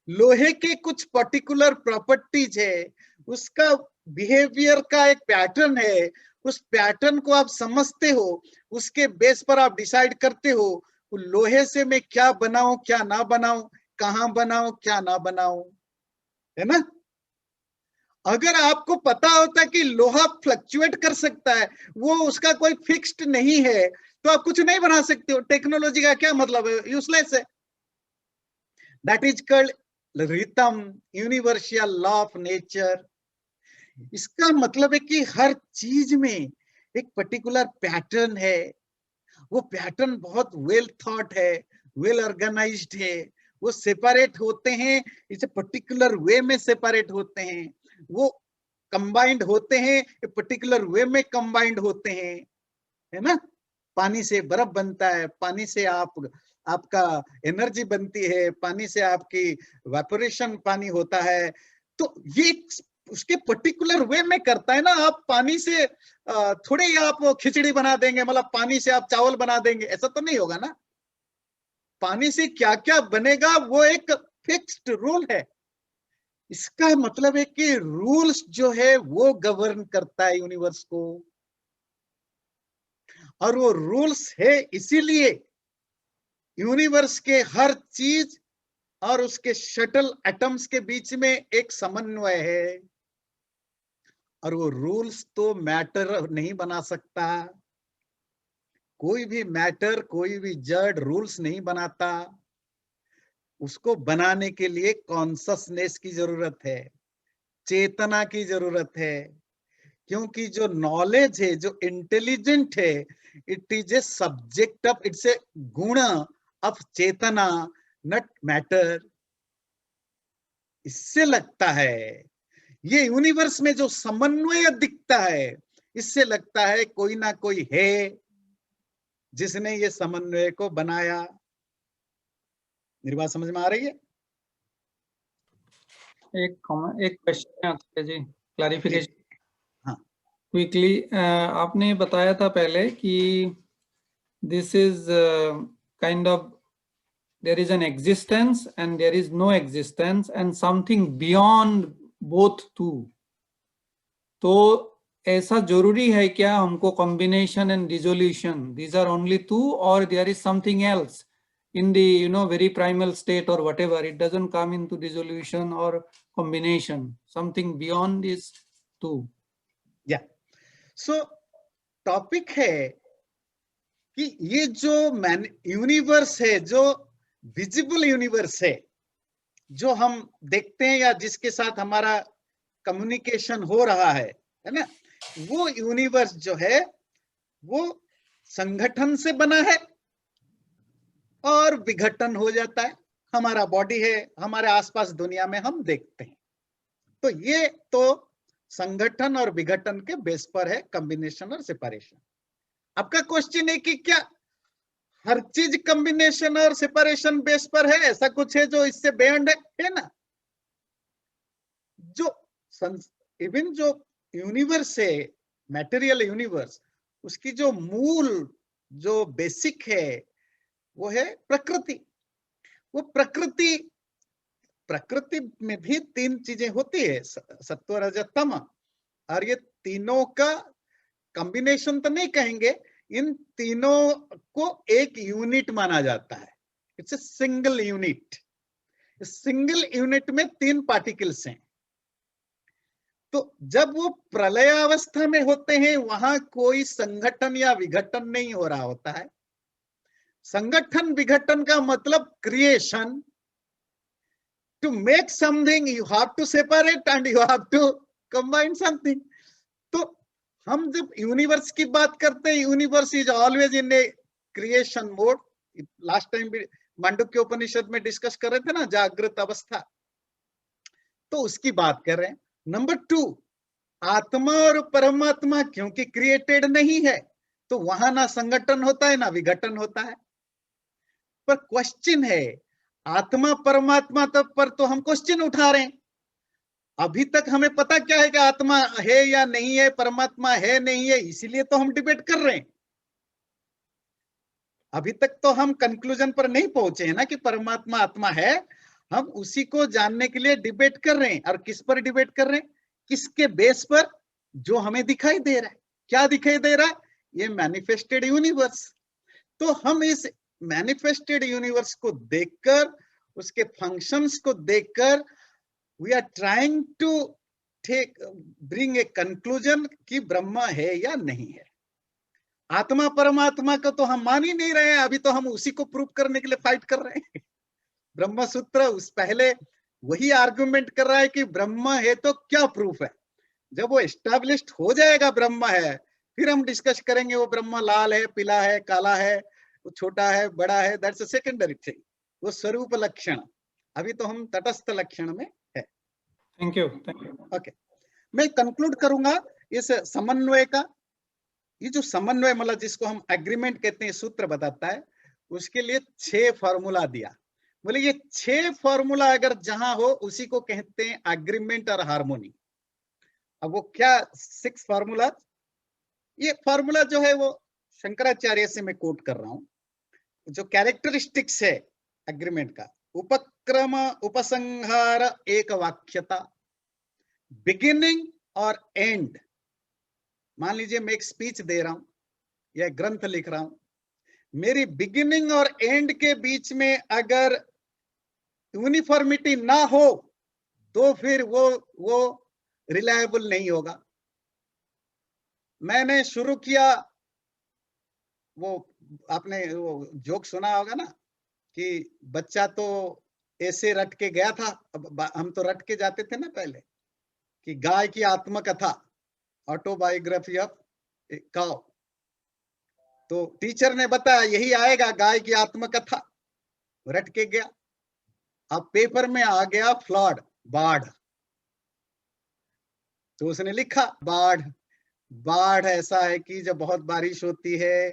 Speaker 1: लोहे के कुछ पर्टिकुलर प्रॉपर्टीज है, उसका बिहेवियर का एक पैटर्न है, उस पैटर्न को आप समझते हो, उसके बेस पर आप डिसाइड करते हो लोहे से मैं क्या बनाऊं क्या ना बनाऊं, कहां बनाऊं क्या ना बनाऊं, है ना। अगर आपको पता होता कि लोहा फ्लक्चुएट कर सकता है, वो उसका कोई फिक्स्ड नहीं है, तो आप कुछ नहीं बना सकते हो। टेक्नोलॉजी का क्या मतलब है, यूजलेस है। That is called rhythm, universal law of nature. इसका मतलब है कि हर चीज में एक पर्टिकुलर पैटर्न है, वो पैटर्न बहुत वेल थॉट है, वेल ऑर्गेनाइज्ड है, वो सेपरेट होते हैं, इसे पर्टिकुलर वे में सेपरेट होते हैं, वो कंबाइंड होते हैं, एक पर्टिकुलर वे में कंबाइंड होते हैं, है ना। पानी से बर्फ बनता है, पानी से आपका एनर्जी बनती है, पानी से आपकी वेपोरेशन पानी होता है। तो ये उसके पर्टिकुलर वे में करता है ना। आप पानी से थोड़े ही आप खिचड़ी बना देंगे, मतलब पानी से आप चावल बना देंगे, ऐसा तो नहीं होगा ना। पानी से क्या क्या बनेगा वो एक फिक्स्ड रूल है। इसका मतलब है कि रूल्स जो है वो गवर्न करता है यूनिवर्स को, और वो रूल्स है इसीलिए यूनिवर्स के हर चीज और उसके शटल एटम्स के बीच में एक समन्वय है। और वो रूल्स तो मैटर नहीं बना सकता, कोई भी मैटर, कोई भी जड़ रूल्स नहीं बनाता। उसको बनाने के लिए कॉन्शसनेस की जरूरत है, चेतना की जरूरत है। क्योंकि जो नॉलेज है, जो इंटेलिजेंट है, it is a subject of, it's a गुण ऑफ चेतना, नॉट मैटर। इससे लगता है ये यूनिवर्स में जो समन्वय दिखता है, इससे लगता है कोई ना कोई है जिसने ये समन्वय को बनाया। मेरी बात समझ में आ रही है?
Speaker 2: एक क्वेश्चन है आपसे जी, क्लैरिफिकेशन।
Speaker 1: हाँ,
Speaker 2: क्विकली आपने बताया था पहले कि this is kind of there is an existence and there is no existence and something beyond both two. तो ऐसा जरूरी है क्या हमको combination and dissolution, these are only two, or there is something else in the very primal state or whatever, it doesn't come into dissolution or combination, something beyond these two?
Speaker 1: Yeah, so topic है कि ये जो universe है, जो visible universe है, जो हम देखते हैं या जिसके साथ हमारा कम्युनिकेशन हो रहा है ना, वो यूनिवर्स जो है वो संगठन से बना है और विघटन हो जाता है। हमारा बॉडी है, हमारे आसपास दुनिया में हम देखते हैं। तो ये तो संगठन और विघटन के बेस पर है, कॉम्बिनेशन और सेपरेशन। आपका क्वेश्चन है कि क्या हर चीज कॉम्बिनेशन और सेपरेशन बेस पर है, ऐसा कुछ है जो इससे बियॉन्ड है ना। जो इवन जो यूनिवर्स है, मैटेरियल यूनिवर्स, उसकी जो मूल जो बेसिक है वो है प्रकृति। वो प्रकृति में भी तीन चीजें होती है, सत्व रज तम, और ये तीनों का कॉम्बिनेशन तो नहीं कहेंगे, इन तीनों को एक यूनिट माना जाता है। It's a single unit. Single unit में तीन पार्टिकल्स हैं। तो जब वो प्रलयावस्था में होते हैं वहां कोई संगठन या विघटन नहीं हो रहा होता है। संगठन विघटन का मतलब creation. To make something you have to separate and you have to combine something. तो हम जब यूनिवर्स की बात करते हैं, universe is always in a creation mode. Last time भी मांडुक्य उपनिषद में डिस्कस कर रहे थे ना, जागृत अवस्था, तो उसकी बात कर रहे हैं। नंबर 2, आत्मा और परमात्मा क्योंकि क्रिएटेड नहीं है तो वहां ना संगठन होता है ना विघटन होता है। पर क्वेश्चन है, आत्मा परमात्मा तक पर तो हम क्वेश्चन उठा रहे हैं। अभी तक हमें पता क्या है कि आत्मा है या नहीं है, परमात्मा है नहीं है, इसीलिए तो हम डिबेट कर रहे हैं। अभी तक तो हम कंक्लूजन पर नहीं पहुंचे हैं ना कि परमात्मा आत्मा है। हम उसी को जानने के लिए डिबेट कर रहे हैं। और किस पर डिबेट कर रहे हैं? किसके बेस पर? जो हमें दिखाई दे रहा है। क्या दिखाई दे रहा है? ये मैनिफेस्टेड यूनिवर्स। तो हम इस मैनिफेस्टेड यूनिवर्स को देखकर, उसके फंक्शंस को देखकर, we are trying to bring a conclusion कि ब्रह्मा है या नहीं है। आत्मा परमात्मा को तो हम मान ही नहीं रहे हैं। अभी तो हम उसी को प्रूव करने के लिए फाइट कर रहे हैं। ब्रह्म सूत्र उस पहले वही आर्गुमेंट कर रहा है कि ब्रह्म है तो क्या प्रूफ है। जब वो एस्टैब्लिश्ड हो जाएगा ब्रह्म है, फिर हम डिस्कस करेंगे वो ब्रह्म लाल है, पीला है, काला है, वो छोटा है, बड़ा है, दैट्स अ सेकेंडरी थिंग। वो स्वरूप लक्षण। अभी तो हम तटस्थ लक्षण में है।
Speaker 2: Thank you.
Speaker 1: ओके, मैं कंक्लूड करूंगा इस समन्वय का। ये जो समन्वय मतलब जिसको हम एग्रीमेंट कहते हैं, सूत्र बताता है, उसके लिए 6 फॉर्मूला दिया। बोले ये 6 फॉर्मूला अगर जहां हो उसी को कहते हैं एग्रीमेंट और हार्मोनी। अब वो क्या 6 फॉर्मूला? ये फॉर्मूला जो है वो शंकराचार्य से मैं कोट कर रहा हूं। जो कैरेक्टरिस्टिक्स है एग्रीमेंट का, उपक्रम, उपसंहार, एक वाक्यता, बिगिनिंग और एंड। मान लीजिए मैं एक स्पीच दे रहा हूं या ग्रंथ लिख रहा हूं, मेरी बिगिनिंग और एंड के बीच में अगर यूनिफॉर्मिटी ना हो तो फिर वो रिलायबल नहीं होगा। मैंने शुरू किया, वो आपने वो जोक सुना होगा ना कि बच्चा तो ऐसे रट के गया था। अब हम तो रट के जाते थे ना पहले, कि गाय की आत्मकथा, ऑटोबायोग्राफी ऑफ काउ। तो टीचर ने बताया यही आएगा, गाय की आत्मकथा। रट के गया। अब पेपर में आ गया फ्लड, बाढ़। तो उसने लिखा बाढ़। बाढ़ ऐसा है कि जब बहुत बारिश होती है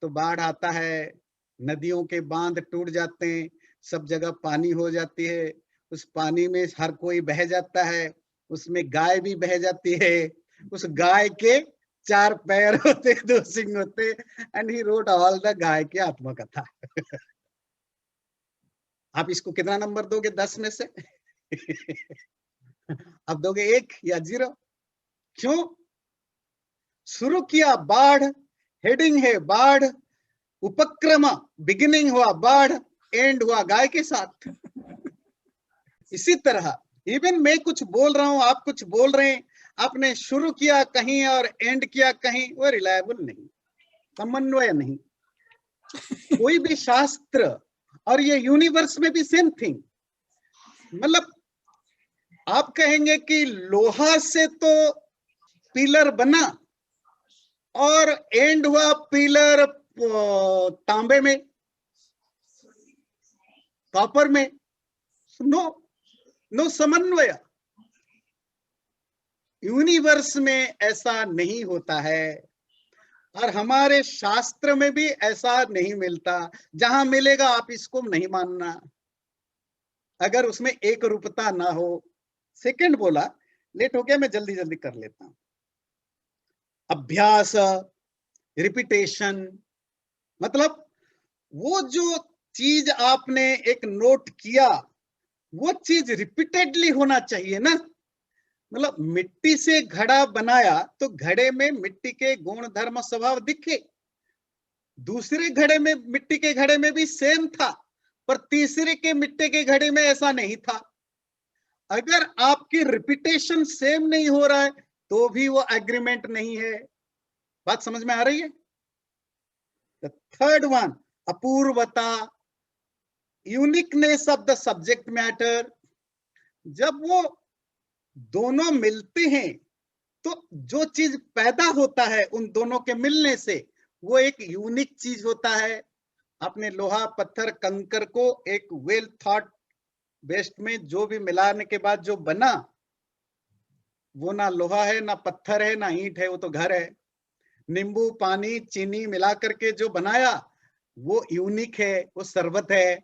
Speaker 1: तो बाढ़ आता है, नदियों के बांध टूट जाते हैं, सब जगह पानी हो जाती है। उस पानी में हर कोई बह जाता है, उसमें गाय भी बह जाती है। उस गाय के 4 पैर होते, 2 सिंग होते। And he wrote all the guy की आत्मकथा। आप इसको कितना नंबर दोगे 10 में से? अब दोगे 1 या 0? क्यों? शुरू किया बाढ़, हेडिंग है बाढ़, उपक्रम बिगिनिंग हुआ बाढ़, एंड हुआ गाय के साथ। इसी तरह इवन मैं कुछ बोल रहा हूं, आप कुछ बोल रहे हैं, आपने शुरू किया कहीं और एंड किया कहीं, वो रिलायबल नहीं, समन्वय नहीं। कोई भी शास्त्र, और ये यूनिवर्स में भी सेम थिंग। मतलब आप कहेंगे कि लोहा से तो पिलर बना और एंड हुआ पिलर तांबे में, कॉपर में। नो समन्वय। यूनिवर्स में ऐसा नहीं होता है। और हमारे शास्त्र में भी ऐसा नहीं मिलता। जहां मिलेगा आप इसको नहीं मानना, अगर उसमें एक रूपता ना हो। सेकंड बोला, लेट हो गया, मैं जल्दी जल्दी कर लेता हूं। अभ्यास, रिपीटेशन, मतलब वो जो चीज आपने एक नोट किया वो चीज रिपीटेडली होना चाहिए ना। मतलब मिट्टी से घड़ा बनाया तो घड़े में मिट्टी के गुण धर्म स्वभाव दिखे। दूसरे घड़े में, मिट्टी के घड़े में भी सेम था, पर तीसरे के मिट्टी के घड़े में ऐसा नहीं था। अगर आपकी रिपीटेशन सेम नहीं हो रहा है तो भी वो एग्रीमेंट नहीं है। बात समझ में आ रही है? The third one, apurvata, uniqueness of the subject matter. जब वो दोनों मिलते हैं तो जो चीज पैदा होता है उन दोनों के मिलने से वो एक यूनिक चीज होता है। आपने लोहा, पत्थर, कंकर को एक वेल थॉट बेस्ट में जो भी मिलाने के बाद जो बना, वो ना लोहा है, ना पत्थर है, ना ईंट है, वो तो घर है। नींबू, पानी, चीनी मिला करके जो बनाया वो यूनिक है, वो शरबत है।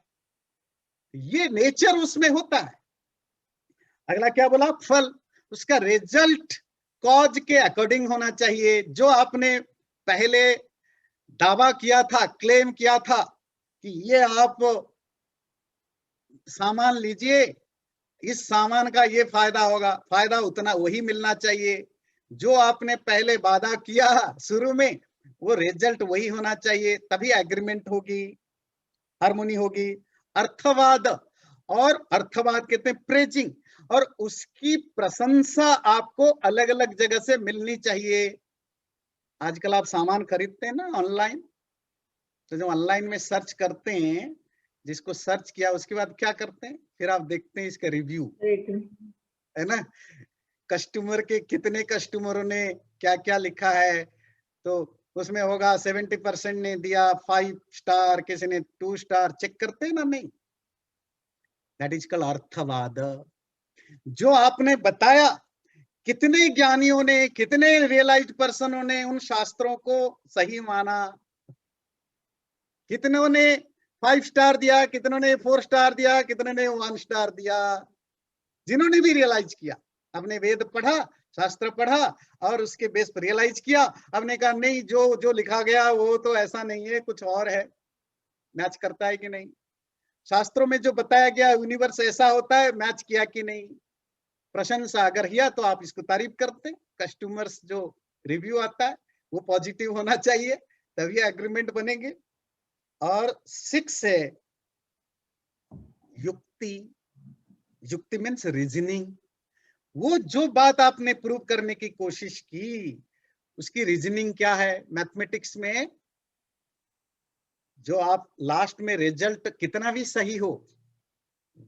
Speaker 1: ये नेचर उसमें होता है। अगला क्या बोला? फल, उसका रिजल्ट कॉज के अकॉर्डिंग होना चाहिए। जो आपने पहले दावा किया था, क्लेम किया था कि ये आप सामान लीजिए, इस सामान का ये फायदा होगा, फायदा उतना वही मिलना चाहिए। जो आपने पहले वादा किया शुरू में वो रिजल्ट वही होना चाहिए, तभी एग्रीमेंट होगी, हार्मोनी होगी। अर्थवाद, और अर्थवाद कहते हैं प्रेजिंग, और उसकी प्रशंसा आपको अलग अलग जगह से मिलनी चाहिए। आजकल आप सामान खरीदते हैं ना ऑनलाइन, तो जो ऑनलाइन में सर्च करते हैं, जिसको सर्च किया उसके बाद क्या करते हैं, फिर आप देखते हैं इसका रिव्यू, है ना। कस्टमर के कितने कस्टमरों ने क्या क्या लिखा है, तो उसमें होगा 70% ने दिया 5 स्टार, किसी ने 2 स्टार। चेक करते हैं ना? नहीं। दैट इज कॉल्ड अर्थवाद। जो आपने बताया, कितने ज्ञानियों ने, कितने रियलाइज्ड पर्सनों ने उन शास्त्रों को सही माना, कितनों ने 5 स्टार दिया, कितनों ने 4 स्टार दिया, कितनों ने 1 स्टार दिया। जिन्होंने भी रियलाइज किया, आपने वेद पढ़ा, शास्त्र पढ़ा और उसके बेस पर रियलाइज किया, आपने कहा नहीं, जो जो लिखा गया वो तो ऐसा नहीं है, कुछ और है। मैच करता है कि नहीं? शास्त्रों में जो बताया गया यूनिवर्स ऐसा होता है, मैच किया कि नहीं? प्रशंसा अगर किया तो आप इसको तारीफ करते। कस्टमर्स जो रिव्यू आता है वो पॉजिटिव होना चाहिए, तभी एग्रीमेंट बनेंगे। और 6 है युक्ति। युक्ति मीन्स रीजनिंग। वो जो बात आपने प्रूव करने की कोशिश की, उसकी रीजनिंग क्या है। मैथमेटिक्स में जो आप लास्ट में रिजल्ट कितना भी सही हो,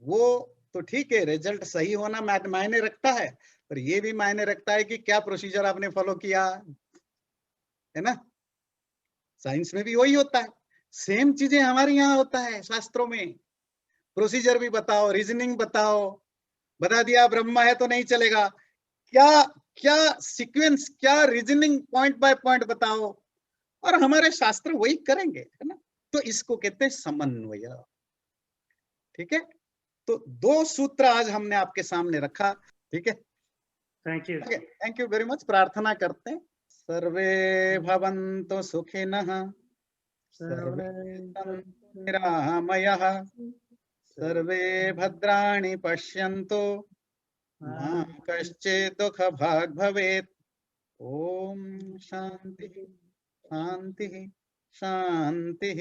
Speaker 1: वो तो ठीक है, रिजल्ट सही होना मायने रखता है, पर ये भी मायने रखता है कि क्या प्रोसीजर आपने फॉलो किया, है ना। साइंस में भी वही होता है, सेम चीजें हमारे यहाँ होता है शास्त्रों में। प्रोसीजर भी बताओ, रीजनिंग बताओ। बता दिया ब्रह्मा है तो नहीं चलेगा, क्या क्या सीक्वेंस, क्या रीजनिंग पॉइंट बाय पॉइंट बताओ, और हमारे शास्त्र वही करेंगे, है ना। तो इसको कहते हैं समन्वय। ठीक है, तो 2 सूत्र आज हमने आपके सामने रखा। ठीक है,
Speaker 8: thank you.
Speaker 1: Thank you very much. प्रार्थना करते हैं। सर्वे भवन्तु सुखिनः, सर्वे सन्तु निरामयाः, सर्वे भद्राणि पश्यन्तु, मा कश्चित् दुःखभाग् भवेत्। ओम शांति शांति शांति।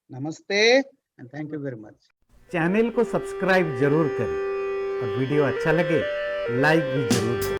Speaker 1: नमस्ते and thank you very much.
Speaker 9: Channel को सब्सक्राइब जरूर करें और वीडियो अच्छा लगे लाइक भी जरूर करें।